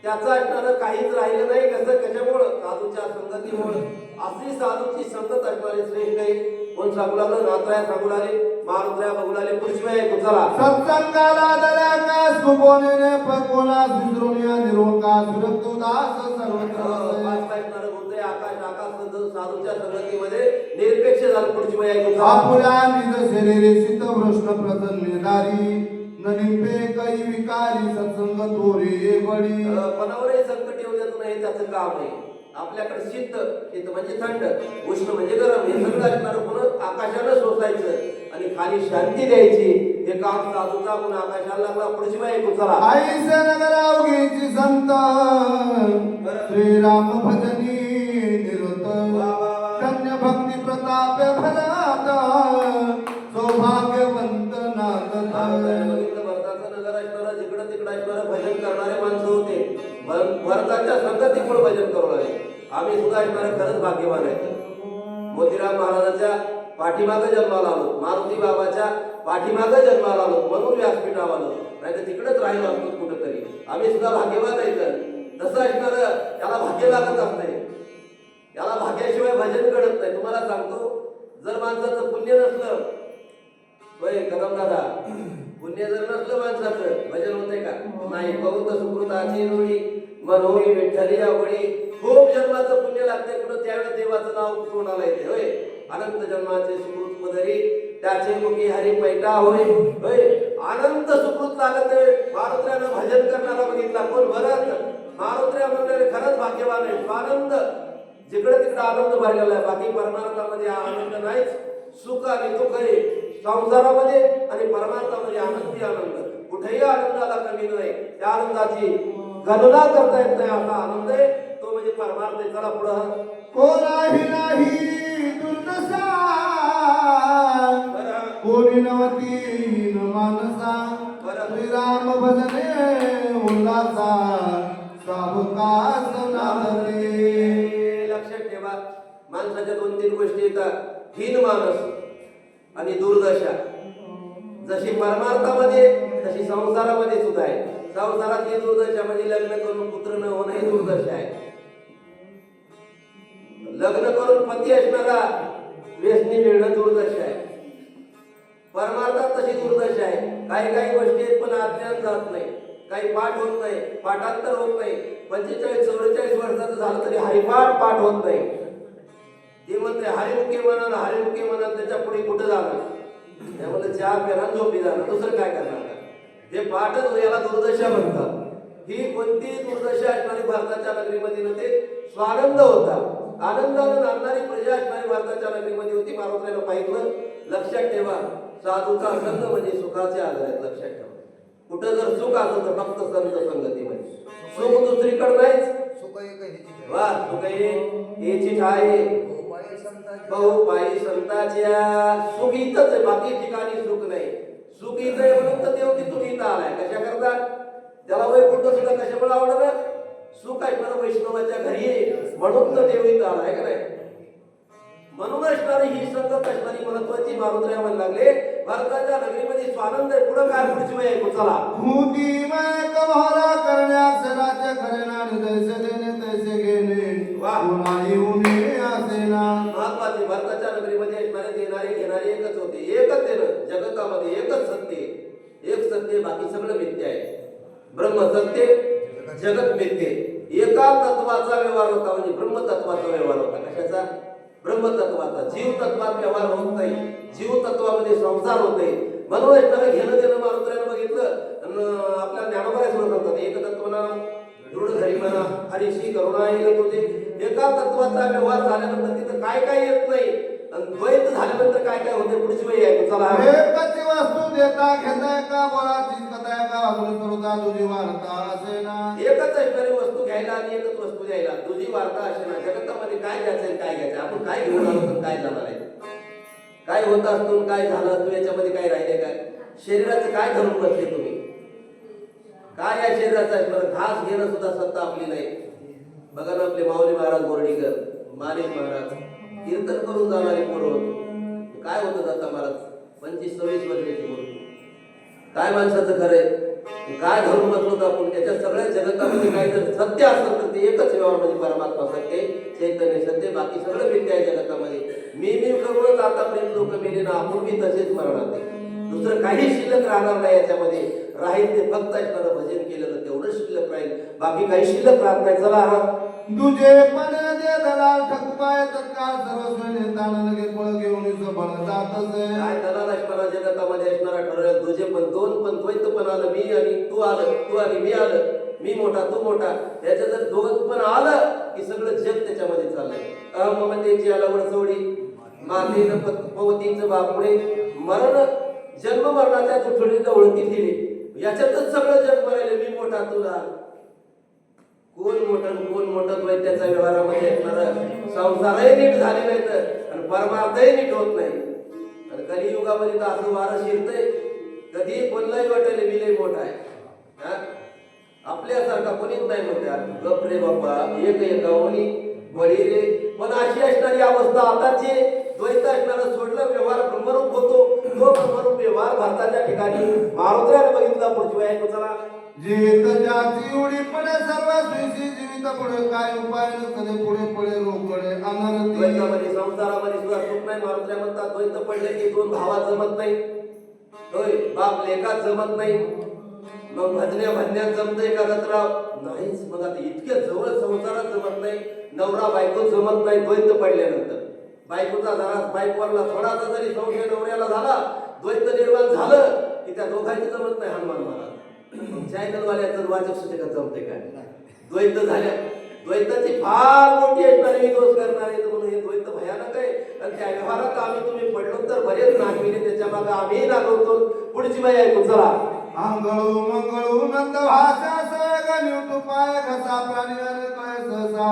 त्याचा असणारं काहीच राहिलं नाही. कसं कशामुळं? साधूच्या संगतीमुळं. अशी साधूची संगत असणारे श्रेष्ठ आहे. कोण सांगू लागलं? नाथराय सांगू लागले, मारुत्र्या बघू लागले. पुढची वेळ ऐकू चला. सत्संगाला दल्या का सुबोनेने पकोना सुद्रुनिया निरोका सुरक्तुदास सर्वत्र. आकाश साधूच्या संगतीमध्ये निरपेक्ष झालं. पुढची वेळ ऐकू चला. आपुल्या निज शरीरे सित वृष्ण प्रसन्नदारी ननिपे काही विकारी सत्संग तोरे बडी. कोणावरही संकट येऊ देत नाही त्याचं काम आहे. आपल्याकडे शीत म्हणजे थंड, उष्ण म्हणजे गरम, हे सगळं असणार म्हणून आकाशाला सोसायचं आणि खाली शांती द्यायची. हे काम साधूचा गुण आकाशाला लागला. पुढची वेळ ऐकू चला. आईसे नगर अवघीची संत श्रीराम भजनी निरत. धन्य भक्ती प्रताप फलात सौभाग्यवंत नाथ. भरताचं नगर असणारा जिकडं तिकडं असणारं भजन करणारे माणसं होते. भरताच्या संगतीमुळे भजन करू लागले. आम्ही सुद्धा असणारे खरंच भाग्यवान आहेत. मोतीराम महाराजाच्या पाठीमागं जन्माला आलो, मारुती बाबाच्या पाठीमागं जन्माला आलो, म्हणून व्यासपीठावर आलो. नाही तर तिकडेच राहिलो असतो कुठंतरी. आम्ही सुद्धा भाग्यवान आहेत. तसं असणार त्याला भाग्य लागत असते. याला भाग्याशिवाय भजन घडत नाही. तुम्हाला सांगतो, जर माणसाचं पुण्य नसलं, होय कदम दादा, पुण्य जर नसलं माणसाचं भजन होते का? नाही. बहुत सुकृताची रुळी मनोई विठ्ठली आवडी. खूप जन्माचं पुण्य लागते कुठं त्यावेळेस देवाचं नाव कोणाला येते. होय अनंत जन्माचे सुकृत मदरी त्याचे मुखी हरी पैठा होय. होय अनंत सुकृत लागत. मारुत्र्यानं भजन करणारा बघितला कोण? भरत. मारुत्र्या म्हणणारे खरंच भाग्यवान आहे. आनंद जिकडे तिकडे आनंद भरलेला आहे. बाकी परमार्थामध्ये आनंद नाहीच. सुख आणि दुःख आहे संसारामध्ये आणि परमार्थामध्ये आनंदी आनंद. कुठेही आनंदाला कमी नाही. त्या आनंदाची गणना करता येत नाही असा आनंद आहे. तो म्हणजे परमार्थ आहे. चला पुढं. कोणाही नाही दुर्दशा कोणी नवती न मानसा. श्रीराम भजने उल्हासा सावकाश नादरे. लक्षात ठेवा, माणसाच्या 2 कविता हीन मानस आणि दुर्दशा जशी परमार्थामध्ये तशी संसारामध्ये सुद्धा आहे. संसारातली दुर्दशा म्हणजे लग्न करून पुत्र न होणं ही दुर्दशा आहे. लग्न करून पती असणारा व्यसनी मिळणं दुर्दशा आहे. परमार्थात तशी दुर्दशा आहे. काही काही गोष्टी आहेत पण अज्ञान जात नाही, काही पाठ होत नाही, पाठांतर होत नाही. 45-44 वर्षाचं झालं तरी हरिपाठ पाठ होत नाही. ते म्हणते हरिमुखे म्हणाल त्याच्या पुढे कुठं जाणार? त्यामुळे चहा प्याला झोपी जाणार, दुसरं काय करणार? हे पाठच याला दुर्दशा म्हणतात. ही कोणती दुर्दशा असणारी भारताच्या नगरीमध्ये नव्हते. स्वानंद होता, आनंदानं नांदणारी प्रजा असणारी भारताच्या नगरीमध्ये होती. मारुतीला पाहिलं. लक्षात ठेवा, साधूचा संग म्हणजे सुखाचे आधार आहेत. लक्षात ठेवा, कुठं जर सुख असलं तर फक्त संत संगतीमध्ये. सुख दुसरीकडे नाहीच. वा सुख याची आहे बहुपायी संताच्या. सुख इथंच आहे, बाकी ठिकाणी सुख नाही. सुख इथं आहे म्हणून तर देव तिथून इथं आलाय. कशा करता? त्याला वैकुंठ सुद्धा कशामुळे आवडलं? सुख असणारं वैष्णवाच्या घरी आहे म्हणून तर देव इथं आलाय का नाही? म्हणून असणारी ही संगत असणारी महत्वाची मारुद्र्या म्हणू लागले. भारताच्या नगरीमध्ये स्वानंद आहे. पुढे काय पुढची वेळ आहे? चला. भूतीमय कमला करण्यास राज्य करेना जैसे देणे तैसे घेणे उन्हाळी उन्हे असेना. महत्वाचे भारताच्या नगरीमध्ये असणारे देणारे घेणारे एकच होते. एकच देणं जगतामध्ये एकच सत्य. एक सत्य, बाकी सगळं मिथ्या आहे. ब्रह्म सत्य, जगत मिथ्य. एका तत्वाचा व्यवहार होता म्हणजे ब्रह्मतत्वाचा व्यवहार होता. कशाचा? ब्रह्मतत्वाचा. जीव तत्वात व्यवहार होत नाही. जीव तत्वामध्ये संसार होते. म्हणून त्याला घेणं देणं मारुद्र्यानं बघितलं. आपल्या ज्ञानोबाई म्हणतात एक तत्वना दृढ धरी म्हणा हरिशी करुणा येईल तुझे. एका तत्वाचा व्यवहार झाल्यानंतर तिथं काय काय येत नाही. आणि द्वैत झाल्यानंतर काय काय होते? पुढची वेळ आहे. चला. एकच वस्तू देता घेता का बोलाची कथा का अजून करूता तुझी वार्ता असेना. एकच असणारी वस्तू घ्यायला आणि एकच वस्तू द्यायला तुझी वार्ता असेना. जगतामध्ये काय घ्यायचं काय घ्यायचं? आपण काय घेऊन आलो तर काय जाणार आहे? काय होत असतो काय झालं? तू याच्यामध्ये काय राहिले? काय शरीराचं काय धरून बसले तुम्ही? काय या शरीराचं असणार? घास घेणं सुद्धा सत्ता आपली नाही. बघा ना आपले माऊली महाराज बोर्डीकर, माणिक महाराज कीर्तन करून जाणारे पोरं. काय होतं दत्ता महाराज 25-26 वर्षाची मूर्ती. काय माणसाचं खरंय? काय धरून बसलो आपण? त्याच्या सगळ्या जगतामध्ये काय जर सत्य असेल तर ते एकच व्यवहार म्हणजे परमात्मा सत्य, चैतन्य सत्य. बाकी सगळं मिथ्या आहे जगतामध्ये. मी करूनच आतापर्यंत लोक मेले ना, आपण बी तसेच मरणार नाही. दुसरं काही शिल्लक राहणार नाही याच्यामध्ये. राहील ते फक्त असणारं भजन केलेलं तेवढं शिल्लक राहील, बाकी काही शिल्लक राहत नाही. चला. हा तुझे पण दे दलाल ठकपाय तत्काळ सर्वस्व ताण लगे पळ घेऊन सबळ जातच. काय दलाल असणारा जगतामध्ये असणारा ठरवलं. तुझे पण दोन पण द्वैत पण आलं. मी आणि तू आलं, तू आणि मी आलं. मी मोठा तू मोठा. त्याच्या जर दोघं पण आलं की सगळं जग त्याच्यामध्ये चाललंय. अहममतेची अलवड सोडी मातेनं पवतीचं बापुडे मरण जन्म मरणाच्या तुठडीला ओळखी दिली. याच्यातच सगळं जग मरायला. मी मोठा तू लहान. कोण मोठं द्वैत्याच्या व्यवहारामध्ये असणारं संसारही नीट झाले नाही तर आणि परमार्थही नीट होत नाही. आणि कलियुगामध्ये तर असं वारं शिरतंय कधी कोणलाही वाटेल मी लय मोठा आहे. आपल्यासारखा कोणीच नाही म्हणते गप रे बाप्पा एक एकावनी बळी रे. पण अशी असणारी अवस्था आताची. द्वैत असणारं सोडलं व्यवहार ब्रह्मरूप होतो. तो ब्रह्मरूप व्यवहार भारताच्या ठिकाणी मारुद्र्याने बघितला. पुढची वेळ चला. जेत जाती उडी पडे सर्व स्वीसी जीवित पुढे काय उपाय नसते पुढे पुढे रोकडे अनर्थ. द्वैतामध्ये संसारामध्ये सुद्धा सुख नाही. मारुद्र्या म्हणतात द्वैत पडले की दोन भावात जमत नाही. होय, बाप लेखात जमत नाही. मग भजण्यात जमतंय का दत्तराव? नाहीच. मग आता इतक्या जवळ संसारात जमत नाही. नवरा बायको जमत नाही द्वैत पडल्यानंतर. बायकोचा जरा बायकोला थोडासा जरी संशय नवऱ्याला झाला, द्वैत निर्माण झालं की त्या दोघांची जमत नाही. हनुमान महाराज चॅनलवाल्याचं वाचक सुद्धा जमते काय? द्वैत झाल्या. द्वैताची फार मोठी असणारी दोष करणारे म्हणून हे द्वैत भयानक आहे. आणि त्या व्यवहारात आम्ही तुम्ही पडलो तर बरेच नागविले. त्याच्या मागे आम्ही नागवतो. पुढची बाई ऐकून चला. अंगळू मंगळू नंद भाषा सग न्यूटू पाय घसा प्राणी काय सहसा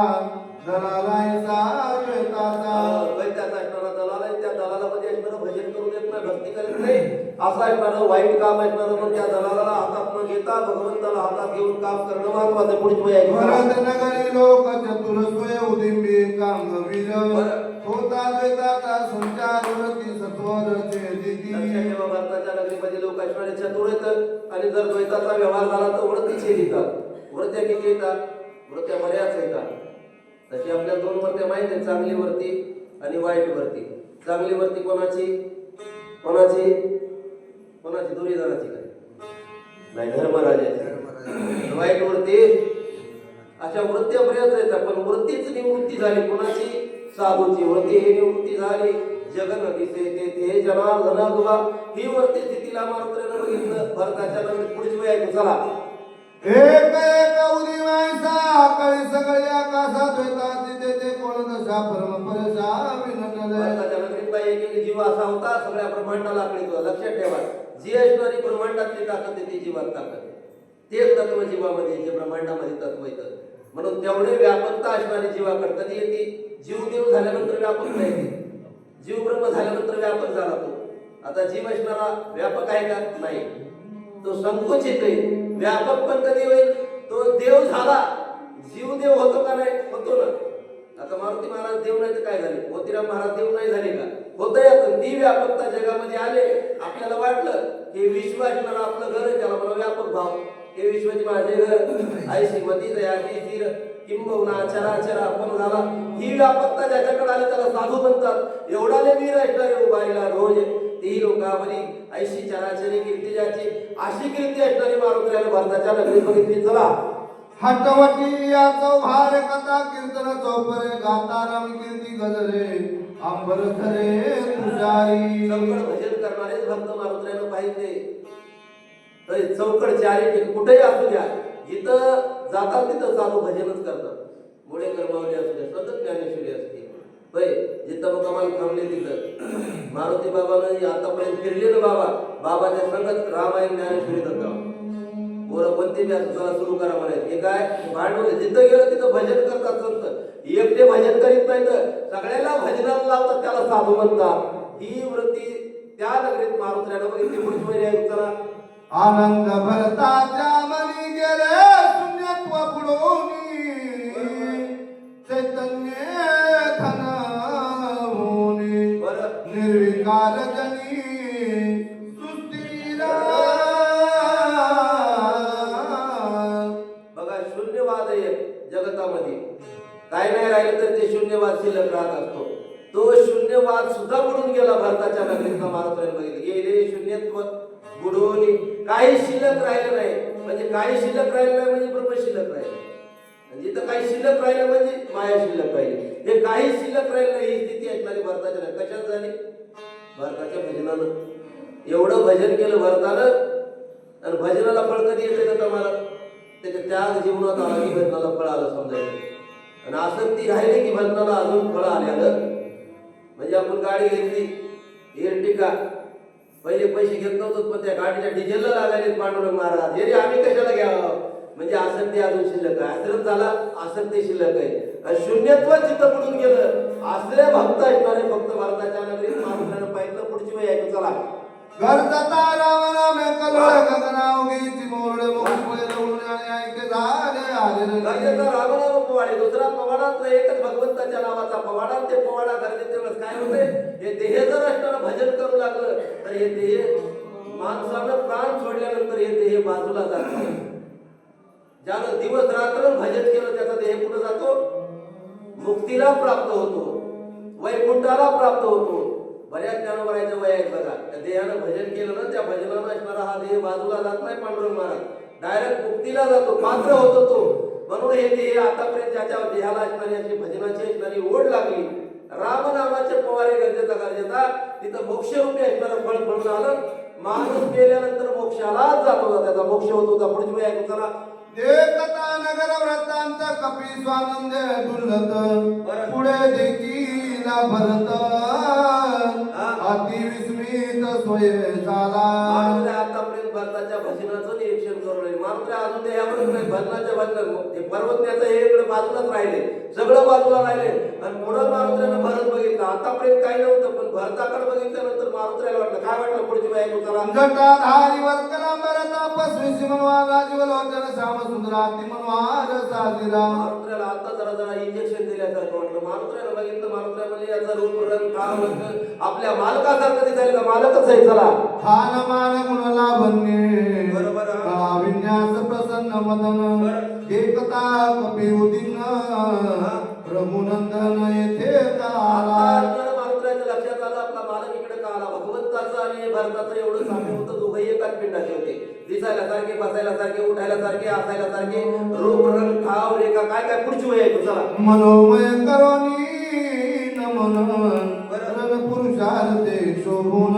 दलालायचा वेताचा. द्वैताचा असणारा दलाल आहे. त्या दलालामध्ये असणारं भजन करू देत नाही, भक्ती करत नाही. असं असणारं वाईट काम असणारं पण त्या दलालाला हातात न घेता भगवंताला हातात घेऊन काम करणं महत्वाचं. पुढची बाई ऐकून भरत नगरी लोक चतुर सोय उदिंबी कांग विज होता द्वैताचा संचार वरती सत्वरचे दिती. लक्षात ठेवा, भारताच्या नगरीमध्ये लोक असणारे चतुर येतात आणि जर द्वैताचा व्यवहार झाला तर वृत्तीचे येतात. वृत्त्या किती येतात? वृत्त्या बऱ्याच येतात. तशी आपल्या दोन वृत्त्या माहिती आहेत, चांगली वृत्ती आणि वाईट वृत्ती. चांगली वृत्ती कोणाची? कोणाची? कोणाची? दुर्योधनाची काय? नाही, धर्मराजाची. वाईट वृत्ती, अशा वृत्त्या बऱ्याच येतात. पण वृत्तीच निवृत्ती झाली कोणाची? साधूची. वृत्ती ही निवृत्ती झाली. जगन दिसे तेथे जनार्दना तुला. ही वृत्ती स्थितीला मारुतीनं बघितलं. भरताच्या नंतर पुढची वेळ ऐकू चला. एक एक उदी मायसा कळी सगळे आकाशात द्वैताची तेथे कोण दशा परम परशा विनटले. भरताच्या नगरीतला एक एक जीव असा होता सगळ्या ब्रह्मांडाला आखळीतो. लक्षात ठेवा, जी असणारी ब्रह्मांडातली ताकद आहे ती जीवात ताकद. तेच तत्व जीवामध्ये, जे ब्रह्मांडामध्ये तत्व येतं. म्हणून तेवढे व्यापकता असणारी जीवाकडे कधी येते? जीव देव झाल्यानंतर व्यापकता येते. जीव ब्रह्म झाल्यानंतर व्यापक झाला तो. आता जीव असणारा व्यापक आहे का? नाही, तो संकुचित आहे. व्यापक पण कधी होईल? तो देव झाला. जीव देव होतो का? नाही, होतो ना. आता मारुती महाराज देव नाही तर काय झाले? मोतीराम महाराज देव नाही झाले का? होतंय. आता ती व्यापकता जगामध्ये आले. आपल्याला वाटलं की विश्व असणारा आपलं घर आहे, त्याला मला व्यापक भाव. हे विश्वाची माझे घर आई श्रीमती दयाची स्थिर किंबहुना चराचर आपण झाला. ही व्यापकता ज्याच्याकडे आली त्याला साधू म्हणतात. एवढाले वीर असणारे उभारीला रोज ती लोकांमध्ये ऐशी चराचरी कीर्ती ज्याची, अशी कीर्ती असणारी मारुतीला भारताच्या नगरीत बघितली. चला. हटवटी या चौभार कथा कीर्तन चौपरे गाता राम कीर्ती गजरे अंबर खरे पुजारी. चौकड भजन करणारेच भक्त मारुतीला पाहिजे. चौकड चारी कुठेही असू द्या, जिथं जातात तिथं साधू भजनच करतात. मुळे कर्मावली असू द्या, सतत ज्ञानेश्वरी असते. होय, जिथं मुक्कामाला थांबले तिथं मारुती बाबानं आतापर्यंत फिरले ना बाबा. बाबाच्या संगत रामायण ज्ञानेश्वरी जातात. पोरं कोणते बी असं चला सुरू करा म्हणायचं. हे काय भांडवल? जिथं गेलं तिथं भजन करतात संत. एकटे भजन करीत नाही तर सगळ्याला भजनाला लावतात, त्याला साधू म्हणतात. ही वृत्ती त्या नगरीत मारुतीला बघितली. पुढची महिने चला. आनंद भरताच्या मनी गेले शून्यत्व बुडवूनी चैतन्य धन होनी निर्विकार जनी सुस्थिरा. बघा, शून्यवाद आहे जगतामध्ये. काय नाही राहिलं तर ते शून्यवाद शिल्लक राहत असतो. तो शून्यवाद सुद्धा बुडून गेला भारताच्या नगरीतला मारुतीने बघितलं. गेले शून्यत्व बुडवून काही शिल्लक राहिलं नाही. म्हणजे काही शिल्लक राहिलं नाही म्हणजे ब्रह्म शिल्लक राहिलं. जिथं काही शिल्लक राहिलं म्हणजे माया शिल्लक राहिली. हे काही शिल्लक राहिलं नाही. ही स्थिती असणारी भारताच्या नाही. कशात झाली? भारताच्या भजनानं. एवढं भजन केलं भारतानं, आणि भजनाला फळ कधी येते का तुम्हाला? त्याच्या त्याग जीवनात आला की भजनाला फळ आलं समजायचं. आणि आसक्ती राहिली की भजनाला अजून फळ आल्यानं. म्हणजे आपण गाडी घेतली एर्टिगा, पहिले पैसे घेत नव्हतो, पण त्या गाडीच्या डिझेलला लागायले पांडुरंग महाराज. हे आम्ही कशाला घ्यावं? म्हणजे आसक्ती अजून शिल्लक आहे. आश्रम झाला, आसक्ती शिल्लक आहे. शून्यत्व चित्त बुडून गेलं. आश्रय भक्त असणारे फक्त भारताच्या नगरीत मारुतीनं पाहिलं. पुढची वेळ ऐकू चला. गरजता राम कलोळ गगनावगीची मोरडे मोकळे लवून आणि ऐके झाले आले. गरजेचा रामनाम पोवाडे. दुसरा पोवाडातला एकच भगवंताच्या नावाचा पोवाडा. ते पोवाडा गरजेचे वेळेस काय होते? हे देह जर असताना भजन करू लागलं तर हे देह, माणसानं प्राण सोडल्यानंतर हे देह बाजूला जातो. ज्यानं दिवस रात्र भजन केलं त्याचा देह कुठं जातो? मुक्तीला प्राप्त होतो, वैकुंठाला प्राप्त होतो. बऱ्याच ज्ञानोबरायचं वय आहे बघा. त्या देहानं भजन केलं ना, त्या भजनानं असणारा हा देह बाजूला जात नाही. पांडुरंग महाराज डायरेक्ट मुक्तीला जातो, पात्र होतो तो. म्हणून हे देह आतापर्यंत ज्याच्या देहाला असणारी अशी भजनाची असणारी ओढ लागली, रामनामाचे पोवारे गरजेचा तिथं मोक्षरूपी असणारं फळ फळून आलं. माणूस गेल्यानंतर मोक्षालाच जात होता, त्याचा मोक्ष होत होता. पुढची वेळ ऐकू चला. देखता नगर व्रतांत कपी स्वानंद डुलत पुढे देखील भरत अति विस्मित सोय झाला. आतापर्यंत भरताच्या भजनाचं निरीक्षण करू नये. मात्र अजून देहावर भजनाच्या भजन ते पर्वतण्याचं हे इकडे बाजूलाच राहिले, सगळं बाजूला राहिले. आणि पुढं मारुत्र्यानं भरत बघितलं. आतापर्यंत काही नव्हतं, पण भरताकडे बघितल्यानंतर मारुत्र्याला वाटलं, काय वाटलं पुढची बायको चला जटाधारी वल्कला भरता पस्वीसी मनवा राजवलोचन श्याम सुंदरा मनवार साजिरा. मारुत्र्याला आता जरा जरा इंजेक्शन दिल्यासारखं वाटलं. मारुत्र्याला बघितलं, मारुत्र्या म्हणजे याचा रूप रंग काम आपल्या मालकासारखं दिसायला का मालकच आहे चला. हान मान गुण लावण्ये बरोबर. कळा विन्यास प्रसन्न मदन एकता कपी उदिन्न रघुनंदन येथे काला. मारुत्र्याच्या लक्षात आलं आपला मालक इकडे का आला. भगवंताचं आणि भरताचं एवढं साम्य होतं. दोघंही एकाच पिंडाचे होते, दिसायला सारखे, बसायला सारखे, उठायला सारखे, असायला सारखे, रूप रंग ठाव रेखा काय काय पुढची वय आहे चला. मनोमय करोनी नमन रण पुरुषार्थे शोभून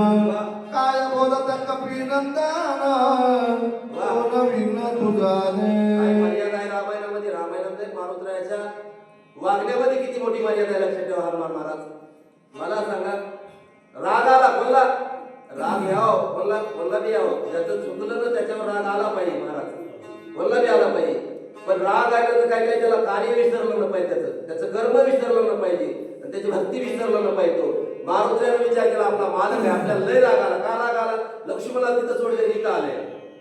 काय बोलत कपी नंदन कोण विघ्न तुझाने. काय मर्यादा आहे रामायणामध्ये. रामायणामध्ये मारुत्र्याच्या वागण्यामध्ये किती मोठी मर्यादा आहे लक्षात ठेवा हनुमान महाराज. मला सांगा, राग आला कोणला, राग यावं कोणला बी यावं, ज्याचं चुकलं ना त्याच्यावर राग आला पाहिजे महाराज, कोणला बी आला पाहिजे. पण राग आला तर काय काय त्याला कार्य विसरलं न पाहिजे, त्याचं कर्म विसरलं न पाहिजे, त्याची भक्ती विसरलं न पाहिजे. तो मारुत्र्याने विचार केला आपला मालक आहे, आपल्याला लय राग आला. का राग आला, लक्ष्मणाला तिथं सोडले इथं आले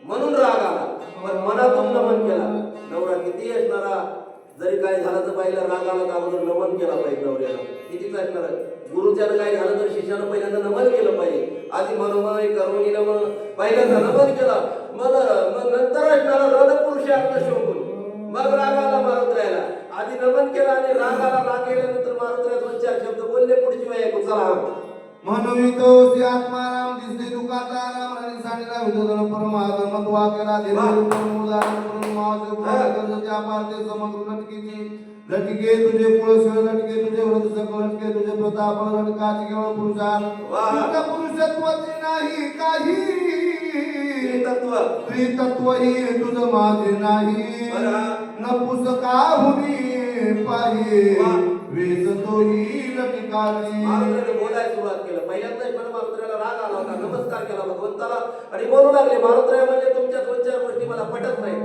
म्हणून राग आला. पण मनातून नमन केला. नवरा किती असणारा, जरी काय झालं तर बाईला राग आला तर अगोदर नमन केला पाहिजे नवऱ्याला. कितीच असणार, गुरुच्यानं काय झालं तर शिष्यानं पहिल्यांदा नमन केलं पाहिजे. आधी मनोमय करुणी नमन पहिल्यांदा नमन केलं, मग नंतर असणारा रणपुरुषार्थ शोभून मग रागाला मारुत्र्याला आधी नमन केलं आणि रागाला राग केल्यानंतर मारुत्र्या 2-4 शब्द बोलले. पुढची वेळ चला. म्हणवितो श्री आत्माराम दिसते दुकानदाराम आणि सांगितला विदोदन परमागम त्वा केला देव उदाहरण करून मावसे गरजेच्या पारते समग्र लटके तुझे कुळ शिव लटके तुझे व्रत सकल लटके तुझे प्रताप लटकाची केवळ पुरुषार्थ पुरुषत्वाचे नाही काही तत्व ही तुझ माझे नाही नपुसका हुनी पाहिजे वेद तोही लटकाची. मारुत्र्याने बोलायला सुरुवात केलं. पहिल्यांदाच पण मारुत्र्याला राग आला होता, नमस्कार केला भगवंताला आणि बोलू लागले. मारुत्र्या म्हणजे तुमच्या 2-4 गोष्टी मला पटत नाही.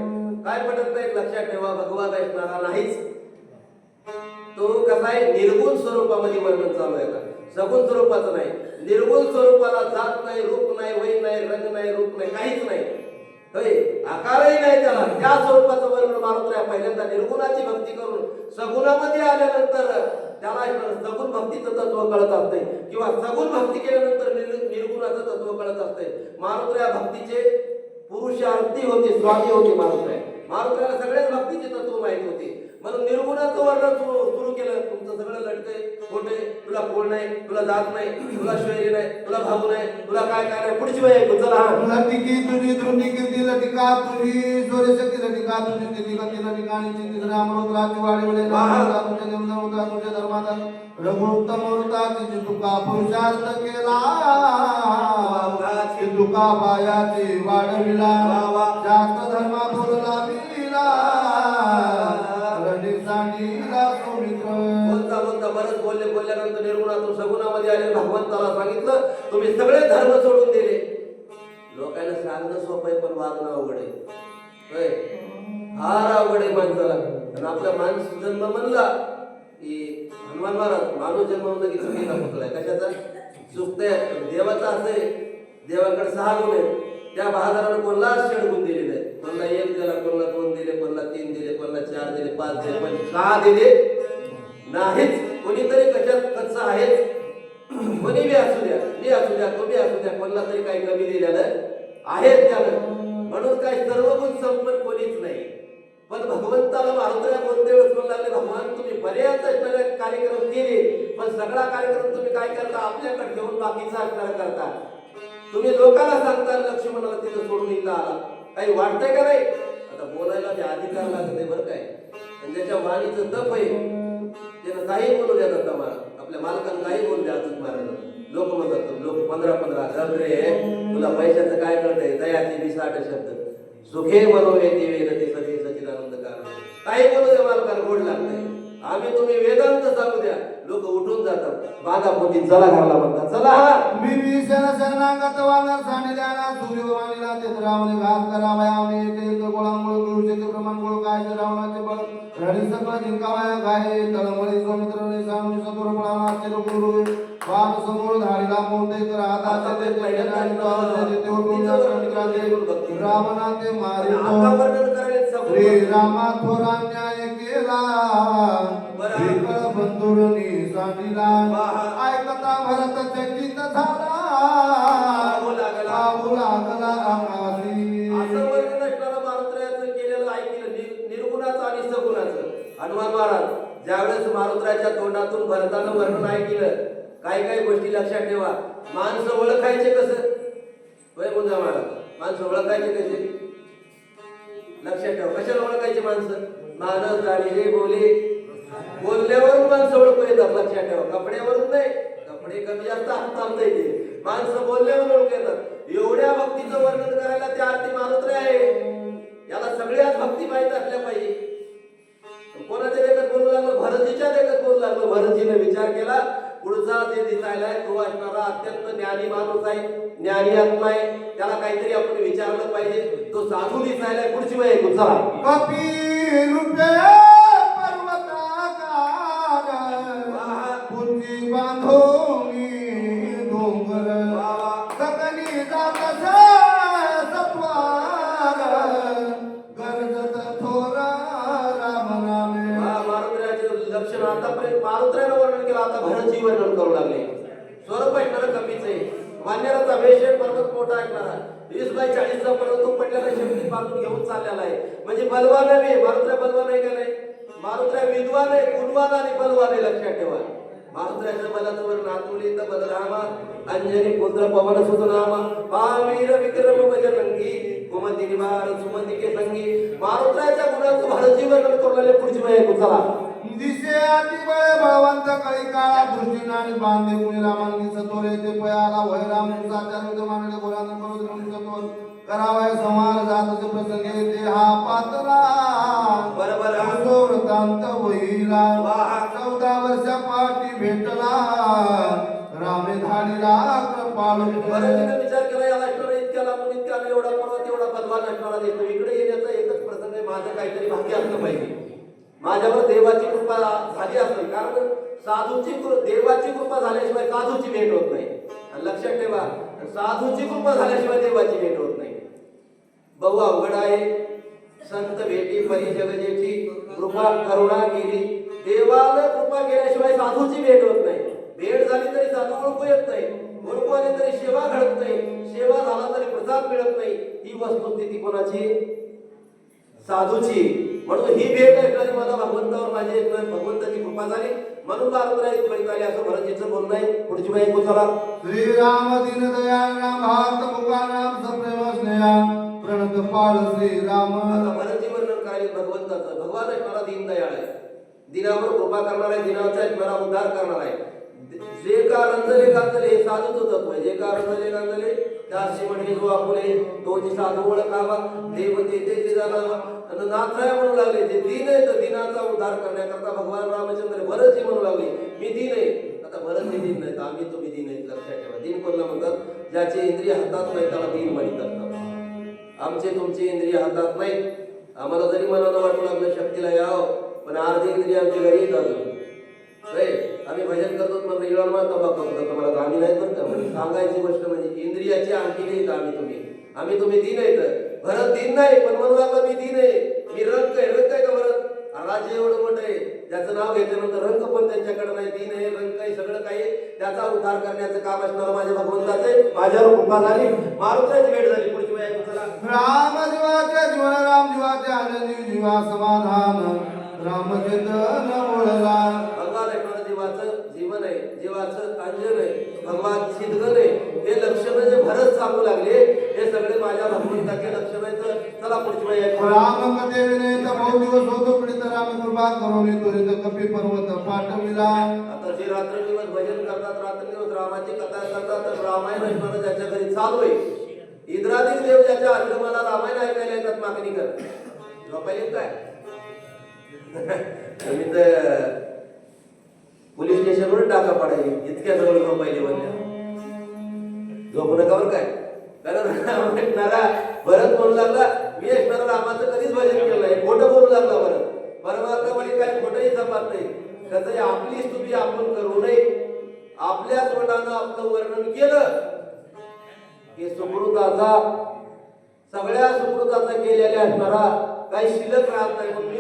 काय पटत नाही लक्षात ठेवा, भगवान ऐकणारा नाहीच. तो कसा आहे, निर्गुण स्वरूपामध्ये वर्णन चालू आहे का, सगुण स्वरूपाचं नाही. निर्गुण स्वरूपाला जात नाही, रूप नाही, वय नाही, रंग नाही, रूप नाही, काहीच नाही, आकारही नाही त्याला. त्या स्वरूपाचं वर्णन मारुत्र्या पहिल्यांदा निर्गुणाची भक्ती करून सगुणामध्ये आल्यानंतर त्याला सगुण भक्तीचं तत्व कळत असते किंवा सगुण भक्ती केल्यानंतर निर्गुणाचं तत्व कळत असते. मारुत्र्या भक्तीचे पुरुषार्थी होते, स्वामी होते. मारुत्र्याला सगळ्याच भक्तीचे तत्व माहित होते म्हणून निर्गुणाचं वर्णन सुरू केलं. तुमचं सगळं लटकय खोटे, तुला पोळ नाही, तुला जात नाही, तुला शैली नाही, तुला भाऊ नाही, तुला काय काय नाही. पुढची वेळ चला. लटिकी तुझी त्रुटी किती लटिका तुझी सोरेशक्ती लटिका तुझी स्थिती गती लटिकाणी चिंतित रामलोकराची वाढवले तुझे निर्मल तुझे धर्मादान रघुत्तम वृत्ताची तुका पुरुषार्थ केला तुका बायाची वाढविला जास्त धर्मा बोलला मिला बोलता बोलता बरंच बोलल्यानंतर निर्गुणातून सगुणामध्ये आले. भगवंताला सांगितलं तुम्ही सगळे धर्म सोडून दिले. लोकांना सांगणं सोपं आहे पण वागणं अवघड आहे. फार अवघड आहे माणसाला. आणि आपला माणूस जन्म म्हणला की हनुमान महाराज माणूस जन्म म्हणलं की चुकीचा पुतळा आहे. कशाचा चुकतंय देवाचा असे, देवाकडे 6 गुण आहेत. त्या बहादरानं कोणला षडगुण दिले नाही. कोणला 1 दिला, कोणला 2 दिले, कोणला 3 दिले, कोणला 4 दिले, 5 दिले, पण 6 दिले नाहीच. कोणीतरी कशात कच्चा आहे, कोणी बी असू द्या, मी असू द्या, तुम्ही असू द्या, कोणला तरी काही कमी दिलेलं आहे त्यानं. म्हणून काही सर्व गुण संपन्न कोणीच नाही. पण भगवंताला मारुत्र्या कोणते वेळेस म्हणू लागले, भगवान तुम्ही बरेच कार्यक्रम केले पण सगळा कार्यक्रम तुम्ही काय करता, आपल्याकडे घेऊन बाकीचा करता. तुम्ही लोकांना सांगता लक्ष्मणाला तिथं सोडून इथं आला. काही वाटतंय का नाही. आता बोलायला ते अधिकार लागत नाही बरं काय. आणि ज्याच्या वाणीचं तप आहे त्यानं काही बोलू द्या जाता मला, आपल्या मालकानं काही बोलू द्या अजून महाराज. लोक म्हणतात, लोक 15-15 घबरे तुला पैशाचं काय कळतंय. दयाचे 20 शब्द सुखे मनोवेती वेदते सदी सचिदानंद कारण काही बोलू द्या मालकाला गोड लागतंय. आम्ही तुम्ही वेदांत सांगू द्या, लोक उठून जातात बागा पोती चला घरला म्हणतात चला हा मी शरणागत वानर सांडिल्याला सूर्यवाणीला ते रावणे घात करावया आम्ही ते गोळांमुळे गुरुचे प्रमाण गोळ काय रावणाचे बळ रणी सकळ जिंकावया गाये तळमळी समुद्रने सांगून सतुर बळाचे गुरु वान समोर धाडीला मोठे कर हाताचे ते रावणा ते मारितो श्री रामा थोरा न्याय केला विकळ बंधुरनी सांडिला ऐकता भरत चकित झाला लागला आकाशी असं वर्णन असणारं मारुत्रायाचं केलेलं ऐकलं निर्गुणाचं आणि सगुणाचं हनुमान महाराज ज्यावेळेस मारुत्राच्या तोंडातून भरतानं वर्णन ऐकलं काही काही गोष्टी लक्षात ठेवा माणसं ओळखायचे कसं होय मुंजा महाराज माणसं ओळखायचे कसे लक्षात ठेवा कशाला ओळखायचे माणसं माणस आणि हे बोले बोलल्यावरून माणसं ओळखू येतात लक्षात ठेवा कपड्यावरून नाही कपडे कमी जास्त हातात येते माणसं बोलल्यावर ओळख येतात एवढ्या भक्तीचं वर्णन करायला त्या आरती मारुत्र आहे याला सगळ्याच भक्ती माहित असल्या पाहिजे कोणाच्या देखत बोलू लागलं भरतीच्या देखत बोलू लागलं भरतीने विचार केला पुढचा जे दिसायला तो असणारा अत्यंत ज्ञानी माणूस आहे ज्ञानी आत्मा आहे त्याला काहीतरी आपण विचारलं पाहिजे तो साधू दिसायला पुढची वेळ आहे चला कपी रुपये पर्वताकार पुंजी बांधोनी डोंगर सकनी जात सत्वार गरजत थोरा राम नामे मारुत्राचे लक्षण आतापर्यंत मारुत्रानं वर्णन केलं आता भरतजी वर्णन करू लागले स्वरूप ऐकणारं कमीच आहे वानराचा वेश पर्वत मोठा ऐकणारा 20 चा पर्वत तो पडलेला शक्ती बांधून घेऊन चाललेला आहे म्हणजे बलवान आहे मारुत्र्या बलवान आहे का नाही मारुत्र्या विद्वान आहे गुणवान आणि बलवान आहे लक्षात ठेवा मारुत्र्याच्या बलाचं वर्णन आतुलित बलरामा अंजनी पुत्र पवन सुतनामा महावीर विक्रम बजरंगी कुमती निवार सुमती के संगी मारुत्र्याच्या गुणाचं भरतजी वर्णन करणारे पुढची वेळ चला दिसे अति बळे बळवंत कळी काळा दृष्टीने आणि बांधे कुणी रामांनी सतोरे ते पयाला वय राम मुसाच्या विरुद्ध मानले गोरानं करून सतोर करावय संहार जातचे प्रसंगे ते हा पातला बरोबर असो वृत्तांत होईला 14 वर्ष पाठी भेटला रामे धाडीला कृपाळू भरतीने विचार केला याला असणारा इतक्या लांबून इतक्या एवढा पर्वत एवढा बलवान असणारा दिसतो इकडे येण्याचा एकच प्रसंग आहे माझं काहीतरी भाग्य असलं पाहिजे माझ्यावर देवाची कृपा झाली असेल कारण साधूची देवाची कृपा झाल्याशिवाय साधूची भेट होत नाही आणि लक्षात ठेवा साधूची कृपा झाल्याशिवाय देवाची भेट होत नाही बहु अवघड आहे संत भेटी परिजग जेठी कृपा करुणा केली देवाला कृपा केल्याशिवाय साधूची भेट होत नाही भेट झाली तरी साधू ओळखू येत नाही ओळखू आली तरी सेवा घडत नाही सेवा झाला तरी प्रसाद मिळत नाही ही वस्तुस्थिती कोणाची साधूची म्हणून ही भेट ऐकणारी मला भगवंतावर माझी भगवंताची कृपा झाली म्हणून मारुत्राई फळीत आली असं भरतजीचं बोलणं आहे पुढची बाई चला श्रीराम दीनदयाळ राम भारत मुखार राम सप्रेम स्नेहा प्रणत पाळ श्रीराम आता भरतजी वर्णन करायला भगवंताचं भगवान ऐकणारा दीनदयाळ आहे दिनावर कृपा करणार आहे दिनाचा ऐकणारा उद्धार करणार आहे जे का रंजले गांजले हे साधूच तत्व आहे जे का रंजले गांजले त्याशी म्हणे जो आपुले तो जी साधू ओळखावा देव ते जाणावा आणि नाथराय म्हणू लागले जे दीन आहे तर दिनाचा उद्धार करण्याकरता भगवान रामचंद्र भरतजी म्हणू लागले मी दीन आहे आता भरतजी दीन नाही तर आम्ही तुम्ही दीन आहेत लक्षात ठेवा दीन कोणाला म्हणतात ज्याचे इंद्रिय हातात नाही त्याला दीन म्हणत असतात आमचे तुमचे इंद्रिय हातात नाही आम्हाला जरी मनाला वाटू लागलं शक्तीला यावं पण अर्धी इंद्रिय आमची घरी येत अजून आम्ही भजन करतो मग इळवण तबा करतो तुम्हाला आम्ही नाही पण म्हणजे सांगायची गोष्ट म्हणजे इंद्रियाची आणखी नाही आम्ही तुम्ही दीन आहेत भरत दीन नाही पण म्हणू लागला मी दीन आहे मी रंग आहे का भरत राज्य एवढं मोठं आहे ज्याचं नाव घेतल्यानंतर रंग पण त्यांच्याकडे नाही दीन आहे रंग आहे सगळं काही त्याचा उद्धार करण्याचं काम असणारं माझ्या भगवंताचे माझ्यावर कृपा झाली मारुत्राची भेट झाली पुढची वेळ राम जीवाचे जीवन राम जीवाचे आनंदी जीवा समाधान रामचंद्र बोलला भगवान ऐकणारं जीवाचं जीवन आहे जीवाचं अंजन आहे भगवान शिदगन आहे हे लक्षण जे भरत सांगू लागले हे सगळे माझ्या भगवंताचे लक्षण आहेत चला पुढची वेळ राम कथे विनय बहु दिवस होतो पीडित राम कृपा करून त्वरित कपी पर्वत पाठविला आता जे रात्रदिवस भजन करतात रात्रदिवस रामाची कथा करतात तर रामायण ऐकणारं ज्याच्या घरी चालू आहे इंद्रादी देव ज्याच्या आश्रमाला रामायण ऐकायला येतात मागणी कर झोपायला काय पोलीस स्टेशनवर टाका पडायची इतक्या जवळ झोपायली म्हणल्या झोपू नका बरं काय कारण ऐकणारा भरत म्हणू लागला मी ऐकणारा रामाचं कधीच भजन केलं नाही खोटं बोलू लागला भरत परमार्थामध्ये काही खोटंही जपात नाही कसं आपली स्तुती आपण करू नये आपल्या तोंडानं आपलं वर्णन केलं की सुकृताचा सगळ्या सुकृताचा केलेल्या असणारा काही शिल्लक राहत नाही म्हणून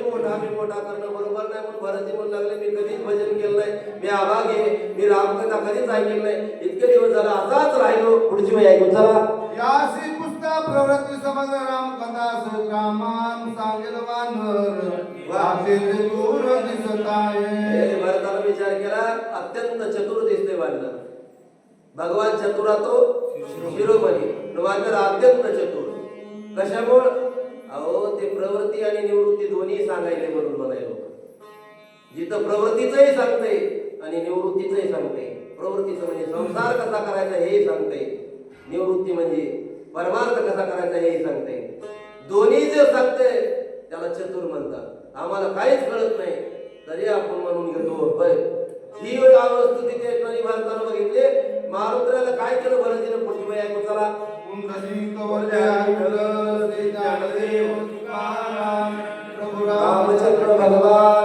मी मोठा करणं बरोबर नाही म्हणून भरती म्हणू लागले मी कधीच भजन केलं नाही मी आभागी आहे मी रामकथा कधीच ऐकलेलं नाही इतके दिवस झाला असाच राहिलो पुढची वेळ ऐकून चला यासी पुस्तक प्रवृत्ती समग्र रामकथा रामान सांगेल वानर वाटेल दूर दिसत आहे भरताला विचार केला अत्यंत चतुर दिसते वानर भगवान चतुरा तो शिरोमणी वानर अत्यंत चतुर कशामुळे अहो ते प्रवृत्ती आणि निवृत्ती दोन्ही सांगायचे म्हणून म्हणायला जिथं प्रवृत्तीचंही सांगते आणि निवृत्तीचंही सांगते प्रवृत्तीचं म्हणजे संसार कसा करायचा हेही सांगते निवृत्ती म्हणजे परमार्थ कसा करायचा हेही सांगते दोन्ही जे सांगते त्याला चतुर म्हणतात आम्हाला काहीच कळत नाही तरी आपण म्हणून घेतो होय ही वस्तू तिथे असणारी भारतानं बघितले मारुद्राला काय केलं भरतीनं पुढची वेळ ऐकू चला कुंडली कवले ऐकलं श्री ज्ञानदेव तुकाराम प्रभु रामचंद्र भगवान